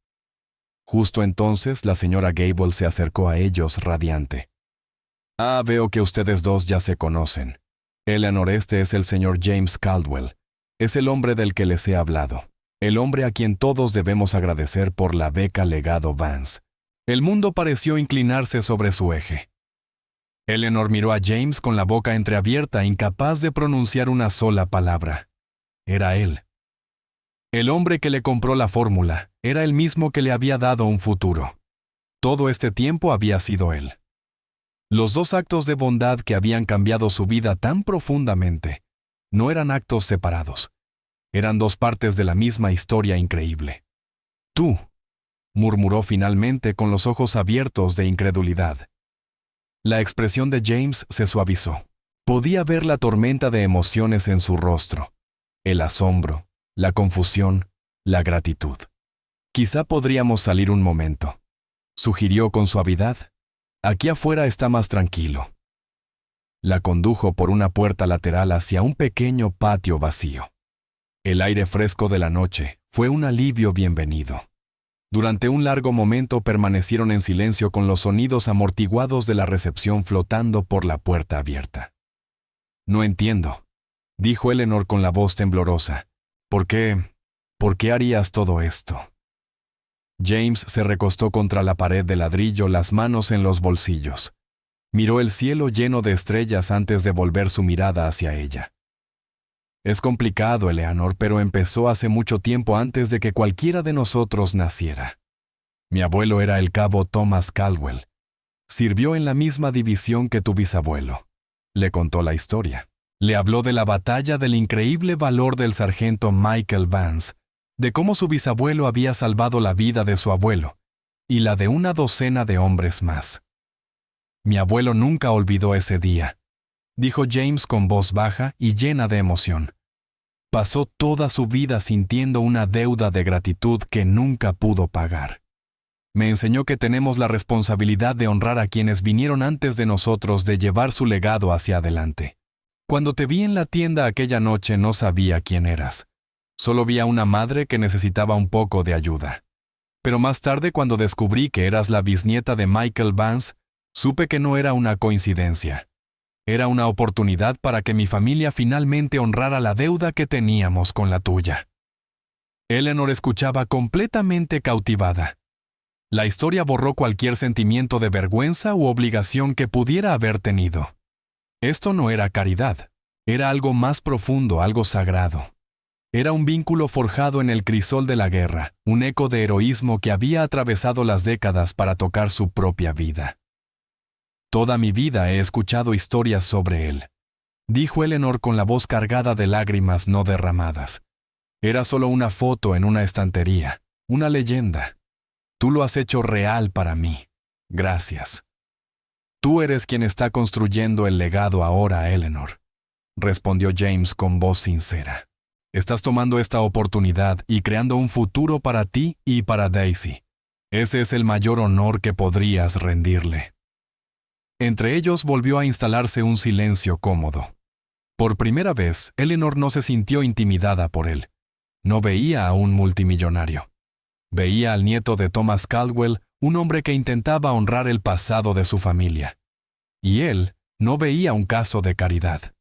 Justo entonces la señora Gable se acercó a ellos radiante. «Ah, veo que ustedes dos ya se conocen. Eleanor, este es el señor James Caldwell. Es el hombre del que les he hablado. El hombre a quien todos debemos agradecer por la beca legado Vance». El mundo pareció inclinarse sobre su eje. Eleanor miró a James con la boca entreabierta, incapaz de pronunciar una sola palabra. Era él. El hombre que le compró la fórmula era el mismo que le había dado un futuro. Todo este tiempo había sido él. Los dos actos de bondad que habían cambiado su vida tan profundamente no eran actos separados. Eran dos partes de la misma historia increíble. «Tú», murmuró finalmente con los ojos abiertos de incredulidad. La expresión de James se suavizó. Podía ver la tormenta de emociones en su rostro, el asombro, la confusión, la gratitud. «Quizá podríamos salir un momento», sugirió con suavidad. «Aquí afuera está más tranquilo». La condujo por una puerta lateral hacia un pequeño patio vacío. El aire fresco de la noche fue un alivio bienvenido. Durante un largo momento permanecieron en silencio con los sonidos amortiguados de la recepción flotando por la puerta abierta. «No entiendo», dijo Eleanor con la voz temblorosa. ¿Por qué harías todo esto?» James se recostó contra la pared de ladrillo, las manos en los bolsillos. Miró el cielo lleno de estrellas antes de volver su mirada hacia ella. Es complicado, Eleanor, pero empezó hace mucho tiempo antes de que cualquiera de nosotros naciera. Mi abuelo era el cabo Thomas Caldwell. Sirvió en la misma división que tu bisabuelo. Le contó la historia. Le habló de la batalla, del increíble valor del sargento Michael Vance, de cómo su bisabuelo había salvado la vida de su abuelo, y la de una docena de hombres más. Mi abuelo nunca olvidó ese día, dijo James con voz baja y llena de emoción. Pasó toda su vida sintiendo una deuda de gratitud que nunca pudo pagar. Me enseñó que tenemos la responsabilidad de honrar a quienes vinieron antes de nosotros, de llevar su legado hacia adelante. Cuando te vi en la tienda aquella noche no sabía quién eras. Solo vi a una madre que necesitaba un poco de ayuda. Pero más tarde, cuando descubrí que eras la bisnieta de Michael Vance, supe que no era una coincidencia. Era una oportunidad para que mi familia finalmente honrara la deuda que teníamos con la tuya. Eleanor escuchaba completamente cautivada. La historia borró cualquier sentimiento de vergüenza u obligación que pudiera haber tenido. Esto no era caridad, era algo más profundo, algo sagrado. Era un vínculo forjado en el crisol de la guerra, un eco de heroísmo que había atravesado las décadas para tocar su propia vida. Toda mi vida he escuchado historias sobre él, dijo Eleanor con la voz cargada de lágrimas no derramadas. Era solo una foto en una estantería, una leyenda. Tú lo has hecho real para mí. Gracias. Tú eres quien está construyendo el legado ahora, Eleanor, respondió James con voz sincera. Estás tomando esta oportunidad y creando un futuro para ti y para Daisy. Ese es el mayor honor que podrías rendirle. Entre ellos volvió a instalarse un silencio cómodo. Por primera vez, Eleanor no se sintió intimidada por él. No veía a un multimillonario. Veía al nieto de Thomas Caldwell, un hombre que intentaba honrar el pasado de su familia. Y él no veía un caso de caridad.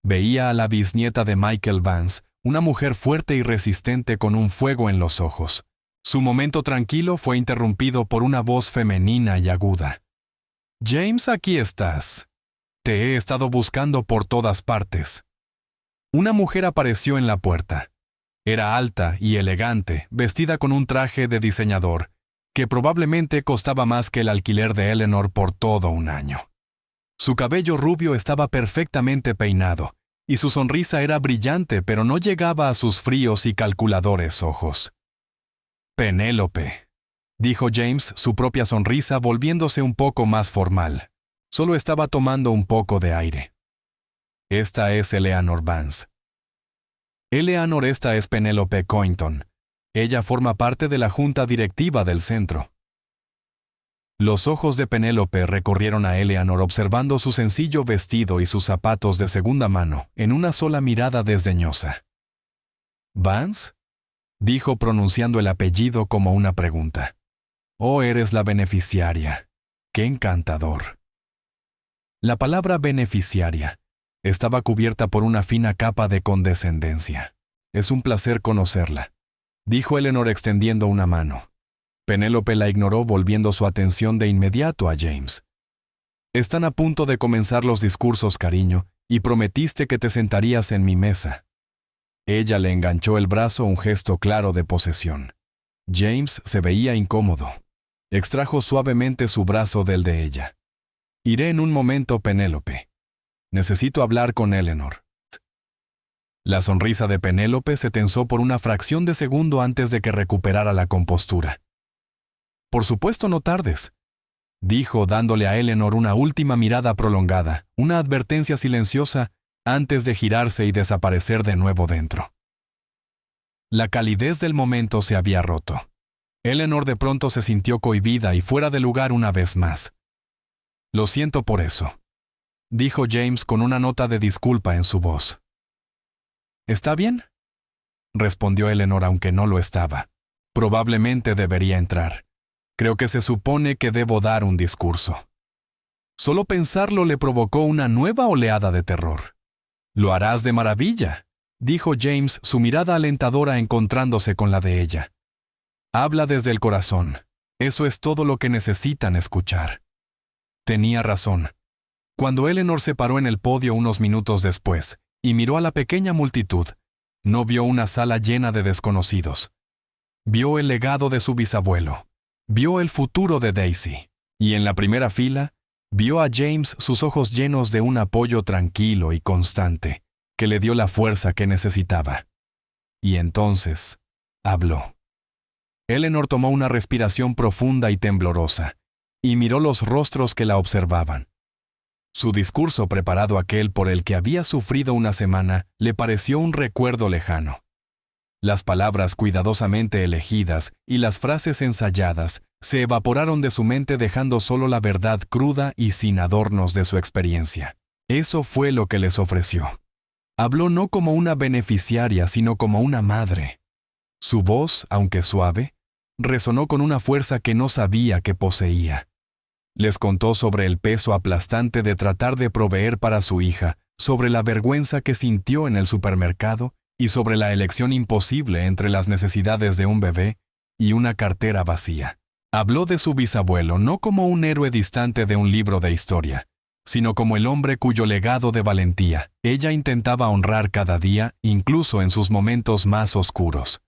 Veía a la bisnieta de Michael Vance, una mujer fuerte y resistente con un fuego en los ojos. Su momento tranquilo fue interrumpido por una voz femenina y aguda. «James, aquí estás. Te he estado buscando por todas partes». Una mujer apareció en la puerta. Era alta y elegante, vestida con un traje de diseñador, que probablemente costaba más que el alquiler de Eleanor por todo un año. Su cabello rubio estaba perfectamente peinado, y su sonrisa era brillante, pero no llegaba a sus fríos y calculadores ojos. «Penélope», dijo James, su propia sonrisa volviéndose un poco más formal. Solo estaba tomando un poco de aire. «Esta es Eleanor Vance». «Eleanor, esta es Penélope Coynton. Ella forma parte de la junta directiva del centro». Los ojos de Penélope recorrieron a Eleanor observando su sencillo vestido y sus zapatos de segunda mano en una sola mirada desdeñosa. «¿Vance?», dijo pronunciando el apellido como una pregunta. «Oh, eres la beneficiaria. ¡Qué encantador!». La palabra beneficiaria estaba cubierta por una fina capa de condescendencia. «Es un placer conocerla», dijo Eleanor extendiendo una mano. Penélope la ignoró, volviendo su atención de inmediato a James. «Están a punto de comenzar los discursos, cariño, y prometiste que te sentarías en mi mesa». Ella le enganchó el brazo, un gesto claro de posesión. James se veía incómodo. Extrajo suavemente su brazo del de ella. «Iré en un momento, Penélope. Necesito hablar con Eleanor». La sonrisa de Penélope se tensó por una fracción de segundo antes de que recuperara la compostura. «Por supuesto, no tardes», dijo dándole a Eleanor una última mirada prolongada, una advertencia silenciosa, antes de girarse y desaparecer de nuevo dentro. La calidez del momento se había roto. Eleanor de pronto se sintió cohibida y fuera de lugar una vez más. «Lo siento por eso», dijo James con una nota de disculpa en su voz. «¿Está bien?», respondió Eleanor, aunque no lo estaba. «Probablemente debería entrar. Creo que se supone que debo dar un discurso». Solo pensarlo le provocó una nueva oleada de terror. «Lo harás de maravilla», dijo James, su mirada alentadora encontrándose con la de ella. «Habla desde el corazón. Eso es todo lo que necesitan escuchar». Tenía razón. Cuando Eleanor se paró en el podio unos minutos después, y miró a la pequeña multitud. No vio una sala llena de desconocidos. Vio el legado de su bisabuelo. Vio el futuro de Daisy. Y en la primera fila, vio a James, sus ojos llenos de un apoyo tranquilo y constante, que le dio la fuerza que necesitaba. Y entonces, habló. Eleanor tomó una respiración profunda y temblorosa, y miró los rostros que la observaban. Su discurso preparado, aquel por el que había sufrido una semana, le pareció un recuerdo lejano. Las palabras cuidadosamente elegidas y las frases ensayadas se evaporaron de su mente, dejando solo la verdad cruda y sin adornos de su experiencia. Eso fue lo que les ofreció. Habló no como una beneficiaria, sino como una madre. Su voz, aunque suave, resonó con una fuerza que no sabía que poseía. Les contó sobre el peso aplastante de tratar de proveer para su hija, sobre la vergüenza que sintió en el supermercado y sobre la elección imposible entre las necesidades de un bebé y una cartera vacía. Habló de su bisabuelo no como un héroe distante de un libro de historia, sino como el hombre cuyo legado de valentía ella intentaba honrar cada día, incluso en sus momentos más oscuros.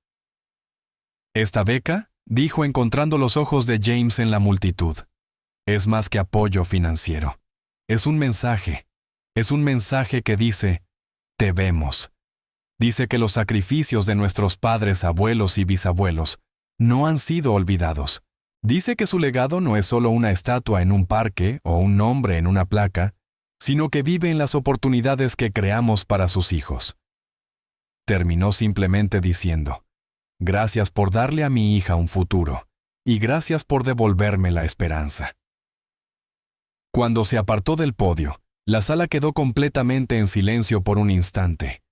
«Esta beca», dijo encontrando los ojos de James en la multitud, «es más que apoyo financiero. Es un mensaje. Es un mensaje que dice, te vemos. Dice que los sacrificios de nuestros padres, abuelos y bisabuelos no han sido olvidados. Dice que su legado no es solo una estatua en un parque o un nombre en una placa, sino que vive en las oportunidades que creamos para sus hijos». Terminó simplemente diciendo, «Gracias por darle a mi hija un futuro, y gracias por devolverme la esperanza». Cuando se apartó del podio, la sala quedó completamente en silencio por un instante.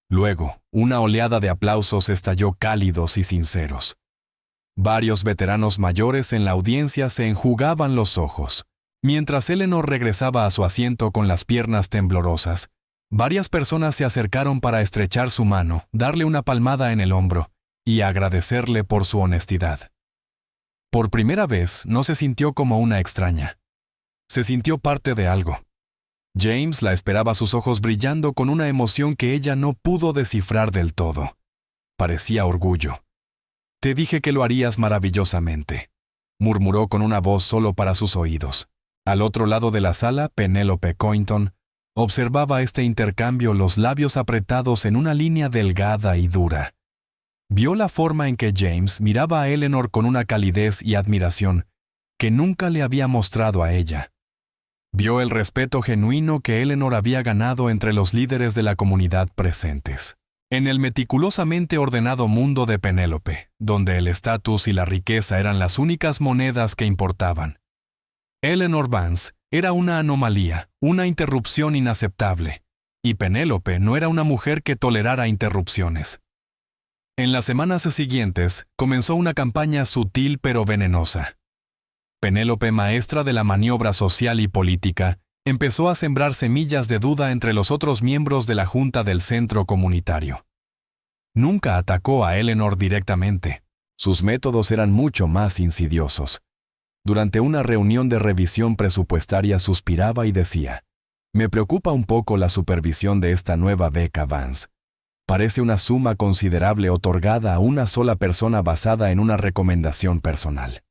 Luego, una oleada de aplausos estalló cálidos y sinceros. Varios veteranos mayores en la audiencia se enjugaban los ojos. Mientras Eleanor regresaba a su asiento con las piernas temblorosas, varias personas se acercaron para estrechar su mano, darle una palmada en el hombro y agradecerle por su honestidad. Por primera vez no se sintió como una extraña. Se sintió parte de algo. James la esperaba, sus ojos brillando con una emoción que ella no pudo descifrar del todo. Parecía orgullo. «Te dije que lo harías maravillosamente», murmuró con una voz solo para sus oídos. Al otro lado de la sala, Penélope Coynton observaba este intercambio, los labios apretados en una línea delgada y dura. Vio la forma en que James miraba a Eleanor con una calidez y admiración que nunca le había mostrado a ella. Vio el respeto genuino que Eleanor había ganado entre los líderes de la comunidad presentes. En el meticulosamente ordenado mundo de Penélope, donde el estatus y la riqueza eran las únicas monedas que importaban, Eleanor Vance era una anomalía, una interrupción inaceptable, y Penélope no era una mujer que tolerara interrupciones. En las semanas siguientes, comenzó una campaña sutil pero venenosa. Penélope, maestra de la maniobra social y política, empezó a sembrar semillas de duda entre los otros miembros de la junta del centro comunitario. Nunca atacó a Eleanor directamente. Sus métodos eran mucho más insidiosos. Durante una reunión de revisión presupuestaria suspiraba y decía, «Me preocupa un poco la supervisión de esta nueva beca Vance. Parece una suma considerable otorgada a una sola persona basada en una recomendación personal».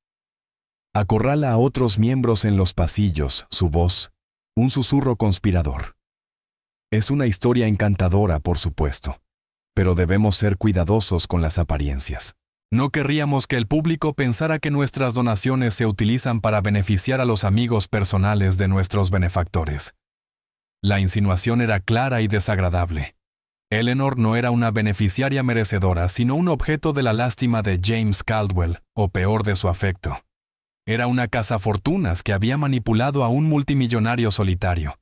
Acorrala a otros miembros en los pasillos, su voz, un susurro conspirador. Es una historia encantadora, por supuesto, pero debemos ser cuidadosos con las apariencias. No querríamos que el público pensara que nuestras donaciones se utilizan para beneficiar a los amigos personales de nuestros benefactores. La insinuación era clara y desagradable. Eleanor no era una beneficiaria merecedora, sino un objeto de la lástima de James Caldwell, o peor, de su afecto. Era una cazafortunas que había manipulado a un multimillonario solitario.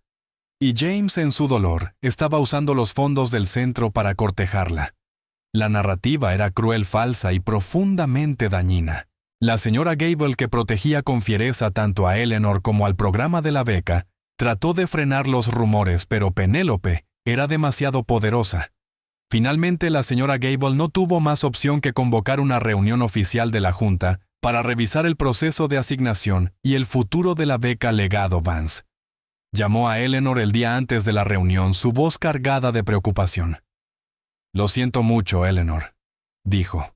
Y James, en su dolor, estaba usando los fondos del centro para cortejarla. La narrativa era cruel, falsa y profundamente dañina. La señora Gable, que protegía con fiereza tanto a Eleanor como al programa de la beca, trató de frenar los rumores, pero Penélope era demasiado poderosa. Finalmente, la señora Gable no tuvo más opción que convocar una reunión oficial de la Junta para revisar el proceso de asignación y el futuro de la beca Legado Vance. Llamó a Eleanor el día antes de la reunión, su voz cargada de preocupación. «Lo siento mucho, Eleanor», dijo.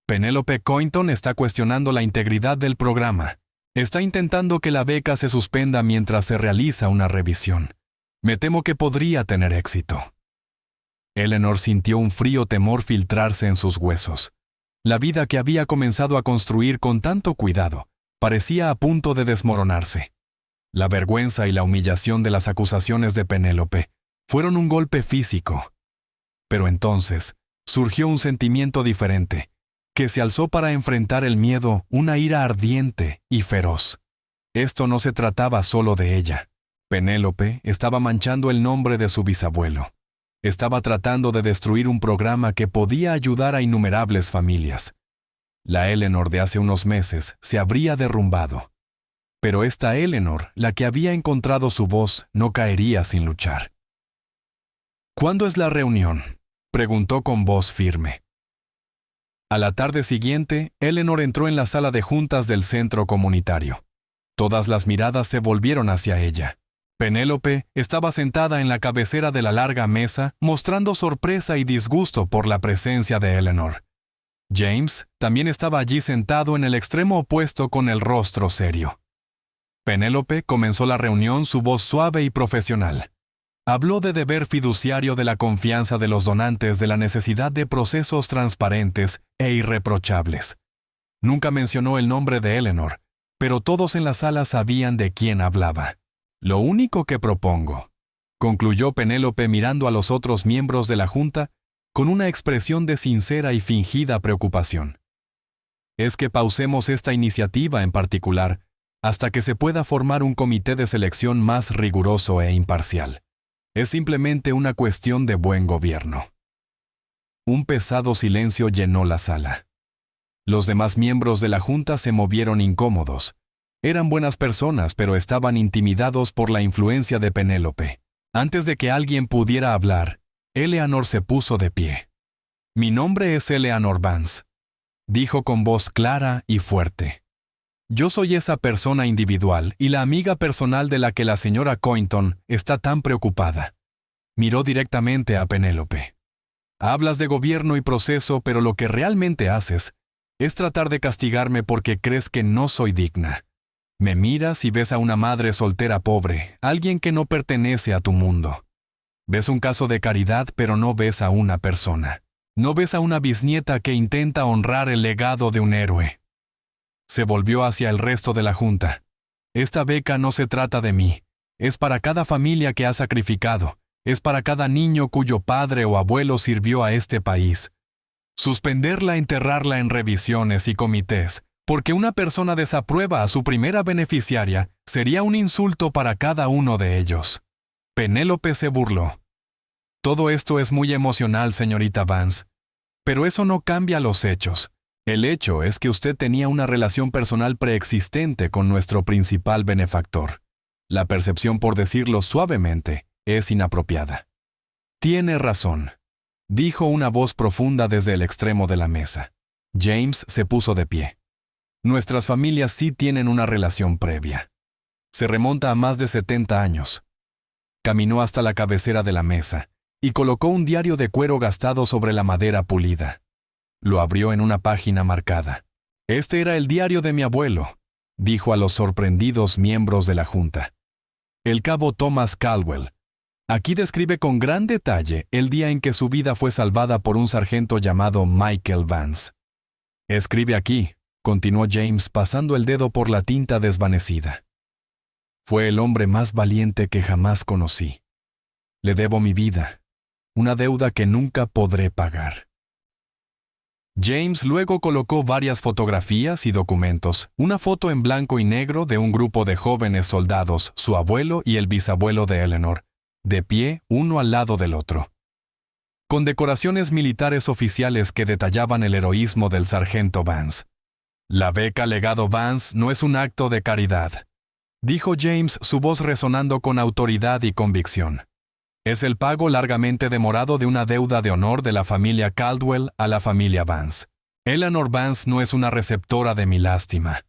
«Penélope Coynton está cuestionando la integridad del programa. Está intentando que la beca se suspenda mientras se realiza una revisión. Me temo que podría tener éxito». Eleanor sintió un frío temor filtrarse en sus huesos. La vida que había comenzado a construir con tanto cuidado parecía a punto de desmoronarse. La vergüenza y la humillación de las acusaciones de Penélope fueron un golpe físico. Pero entonces surgió un sentimiento diferente, que se alzó para enfrentar el miedo, una ira ardiente y feroz. Esto no se trataba solo de ella. Penélope estaba manchando el nombre de su bisabuelo. Estaba tratando de destruir un programa que podía ayudar a innumerables familias. La Eleanor de hace unos meses se habría derrumbado. Pero esta Eleanor, la que había encontrado su voz, no caería sin luchar. «¿Cuándo es la reunión?», preguntó con voz firme. A la tarde siguiente, Eleanor entró en la sala de juntas del centro comunitario. Todas las miradas se volvieron hacia ella. Penélope estaba sentada en la cabecera de la larga mesa, mostrando sorpresa y disgusto por la presencia de Eleanor. James también estaba allí sentado en el extremo opuesto con el rostro serio. Penélope comenzó la reunión, su voz suave y profesional. Habló de deber fiduciario, de la confianza de los donantes, de la necesidad de procesos transparentes e irreprochables. Nunca mencionó el nombre de Eleanor, pero todos en la sala sabían de quién hablaba. «Lo único que propongo», concluyó Penélope mirando a los otros miembros de la Junta con una expresión de sincera y fingida preocupación, «es que pausemos esta iniciativa en particular hasta que se pueda formar un comité de selección más riguroso e imparcial. Es simplemente una cuestión de buen gobierno». Un pesado silencio llenó la sala. Los demás miembros de la Junta se movieron incómodos. Eran buenas personas, pero estaban intimidados por la influencia de Penélope. Antes de que alguien pudiera hablar, Eleanor se puso de pie. «Mi nombre es Eleanor Vance», dijo con voz clara y fuerte. «Yo soy esa persona individual y la amiga personal de la que la señora Coynton está tan preocupada». Miró directamente a Penélope. «Hablas de gobierno y proceso, pero lo que realmente haces es tratar de castigarme porque crees que no soy digna. Me miras y ves a una madre soltera pobre, alguien que no pertenece a tu mundo. Ves un caso de caridad, pero no ves a una persona. No ves a una bisnieta que intenta honrar el legado de un héroe». Se volvió hacia el resto de la Junta. «Esta beca no se trata de mí. Es para cada familia que ha sacrificado. Es para cada niño cuyo padre o abuelo sirvió a este país. Suspenderla, enterrarla en revisiones y comités, porque una persona desaprueba a su primera beneficiaria, sería un insulto para cada uno de ellos». Penélope se burló. «Todo esto es muy emocional, señorita Vance, pero eso no cambia los hechos. El hecho es que usted tenía una relación personal preexistente con nuestro principal benefactor. La percepción, por decirlo suavemente, es inapropiada». «Tiene razón», dijo una voz profunda desde el extremo de la mesa. James se puso de pie. «Nuestras familias sí tienen una relación previa. Se remonta a más de 70 años. Caminó hasta la cabecera de la mesa y colocó un diario de cuero gastado sobre la madera pulida. Lo abrió en una página marcada. «Este era el diario de mi abuelo», dijo a los sorprendidos miembros de la Junta. «El cabo Thomas Caldwell. Aquí describe con gran detalle el día en que su vida fue salvada por un sargento llamado Michael Vance. Escribe aquí», continuó James pasando el dedo por la tinta desvanecida. «Fue el hombre más valiente que jamás conocí. Le debo mi vida, una deuda que nunca podré pagar». James luego colocó varias fotografías y documentos, una foto en blanco y negro de un grupo de jóvenes soldados, su abuelo y el bisabuelo de Eleanor, de pie uno al lado del otro, con decoraciones militares oficiales que detallaban el heroísmo del sargento Vance. «La beca legado Vance no es un acto de caridad», dijo James, su voz resonando con autoridad y convicción. «Es el pago largamente demorado de una deuda de honor de la familia Caldwell a la familia Vance. Eleanor Vance no es una receptora de mi lástima.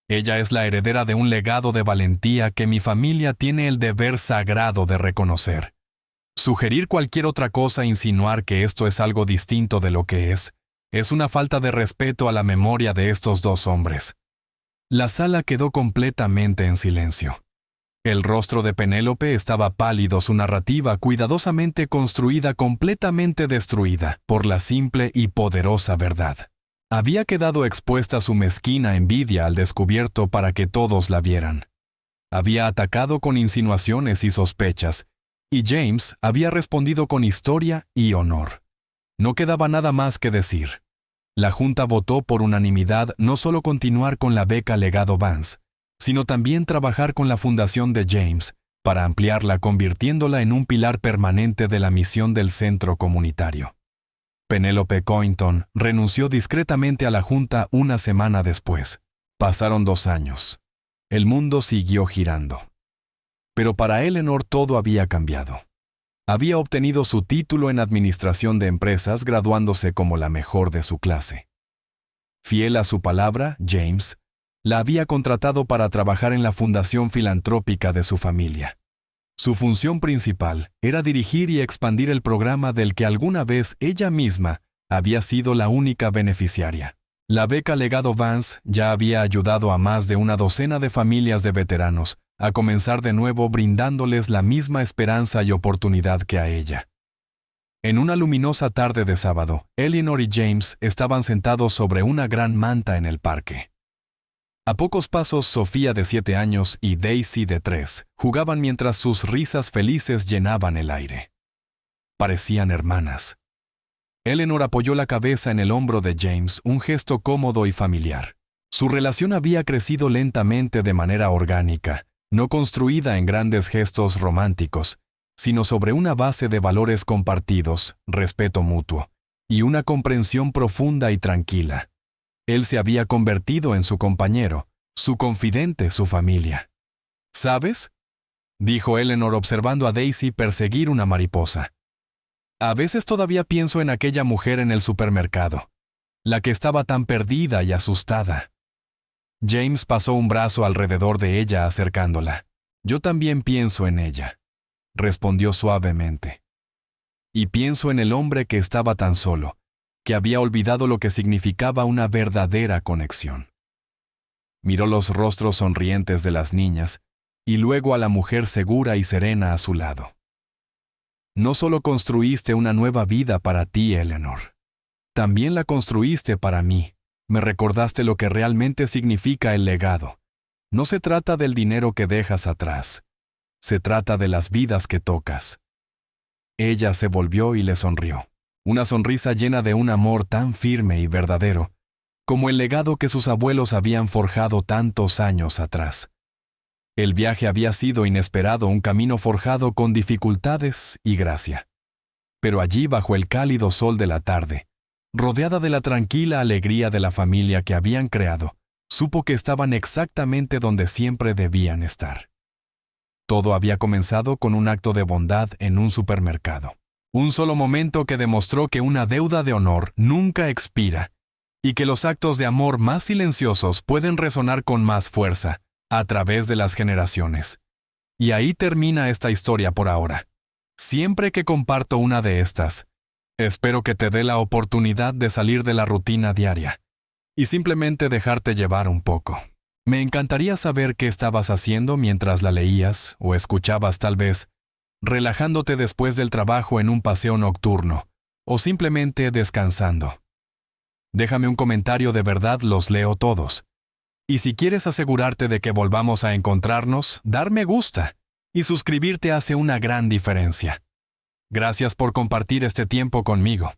Ella es la heredera de un legado de valentía que mi familia tiene el deber sagrado de reconocer. Sugerir cualquier otra cosa e insinuar que esto es algo distinto de lo que es una falta de respeto a la memoria de estos dos hombres. La sala quedó completamente en silencio. El rostro de Penélope estaba pálido, su narrativa cuidadosamente construida completamente destruida por la simple y poderosa verdad. Había quedado expuesta su mezquina envidia al descubierto para que todos la vieran. Había atacado con insinuaciones y sospechas, y James había respondido con historia y honor. No quedaba nada más que decir. La Junta votó por unanimidad no solo continuar con la beca Legado Vance, sino también trabajar con la fundación de James para ampliarla convirtiéndola en un pilar permanente de la misión del centro comunitario. Penélope Coynton renunció discretamente a la Junta una semana después. Pasaron 2 años. El mundo siguió girando. Pero para Eleanor todo había cambiado. Había obtenido su título en Administración de Empresas graduándose como la mejor de su clase. Fiel a su palabra, James la había contratado para trabajar en la fundación filantrópica de su familia. Su función principal era dirigir y expandir el programa del que alguna vez ella misma había sido la única beneficiaria. La beca Legado Vance ya había ayudado a más de una docena de familias de veteranos a comenzar de nuevo brindándoles la misma esperanza y oportunidad que a ella. En una luminosa tarde de sábado, Eleanor y James estaban sentados sobre una gran manta en el parque. A pocos pasos, Sofía de 7 años y Daisy de 3 jugaban mientras sus risas felices llenaban el aire. Parecían hermanas. Eleanor apoyó la cabeza en el hombro de James, un gesto cómodo y familiar. Su relación había crecido lentamente de manera orgánica, no construida en grandes gestos románticos, sino sobre una base de valores compartidos, respeto mutuo, y una comprensión profunda y tranquila. Él se había convertido en su compañero, su confidente, su familia. ¿Sabes?, dijo Eleanor observando a Daisy perseguir una mariposa. A veces todavía pienso en aquella mujer en el supermercado, la que estaba tan perdida y asustada. James pasó un brazo alrededor de ella acercándola. Yo también pienso en ella, respondió suavemente. Y pienso en el hombre que estaba tan solo, que había olvidado lo que significaba una verdadera conexión. Miró los rostros sonrientes de las niñas y luego a la mujer segura y serena a su lado. No solo construiste una nueva vida para ti, Eleanor. También la construiste para mí. Me recordaste lo que realmente significa el legado. No se trata del dinero que dejas atrás. Se trata de las vidas que tocas. Ella se volvió y le sonrió. Una sonrisa llena de un amor tan firme y verdadero, como el legado que sus abuelos habían forjado tantos años atrás. El viaje había sido inesperado, un camino forjado con dificultades y gracia. Pero allí, bajo el cálido sol de la tarde, rodeada de la tranquila alegría de la familia que habían creado, supo que estaban exactamente donde siempre debían estar. Todo había comenzado con un acto de bondad en un supermercado. Un solo momento que demostró que una deuda de honor nunca expira y que los actos de amor más silenciosos pueden resonar con más fuerza a través de las generaciones. Y ahí termina esta historia por ahora. Siempre que comparto una de estas, espero que te dé la oportunidad de salir de la rutina diaria y simplemente dejarte llevar un poco. Me encantaría saber qué estabas haciendo mientras la leías o escuchabas, tal vez relajándote después del trabajo en un paseo nocturno o simplemente descansando. Déjame un comentario, de verdad los leo todos. Y si quieres asegurarte de que volvamos a encontrarnos, dar me gusta y suscribirte hace una gran diferencia. Gracias por compartir este tiempo conmigo.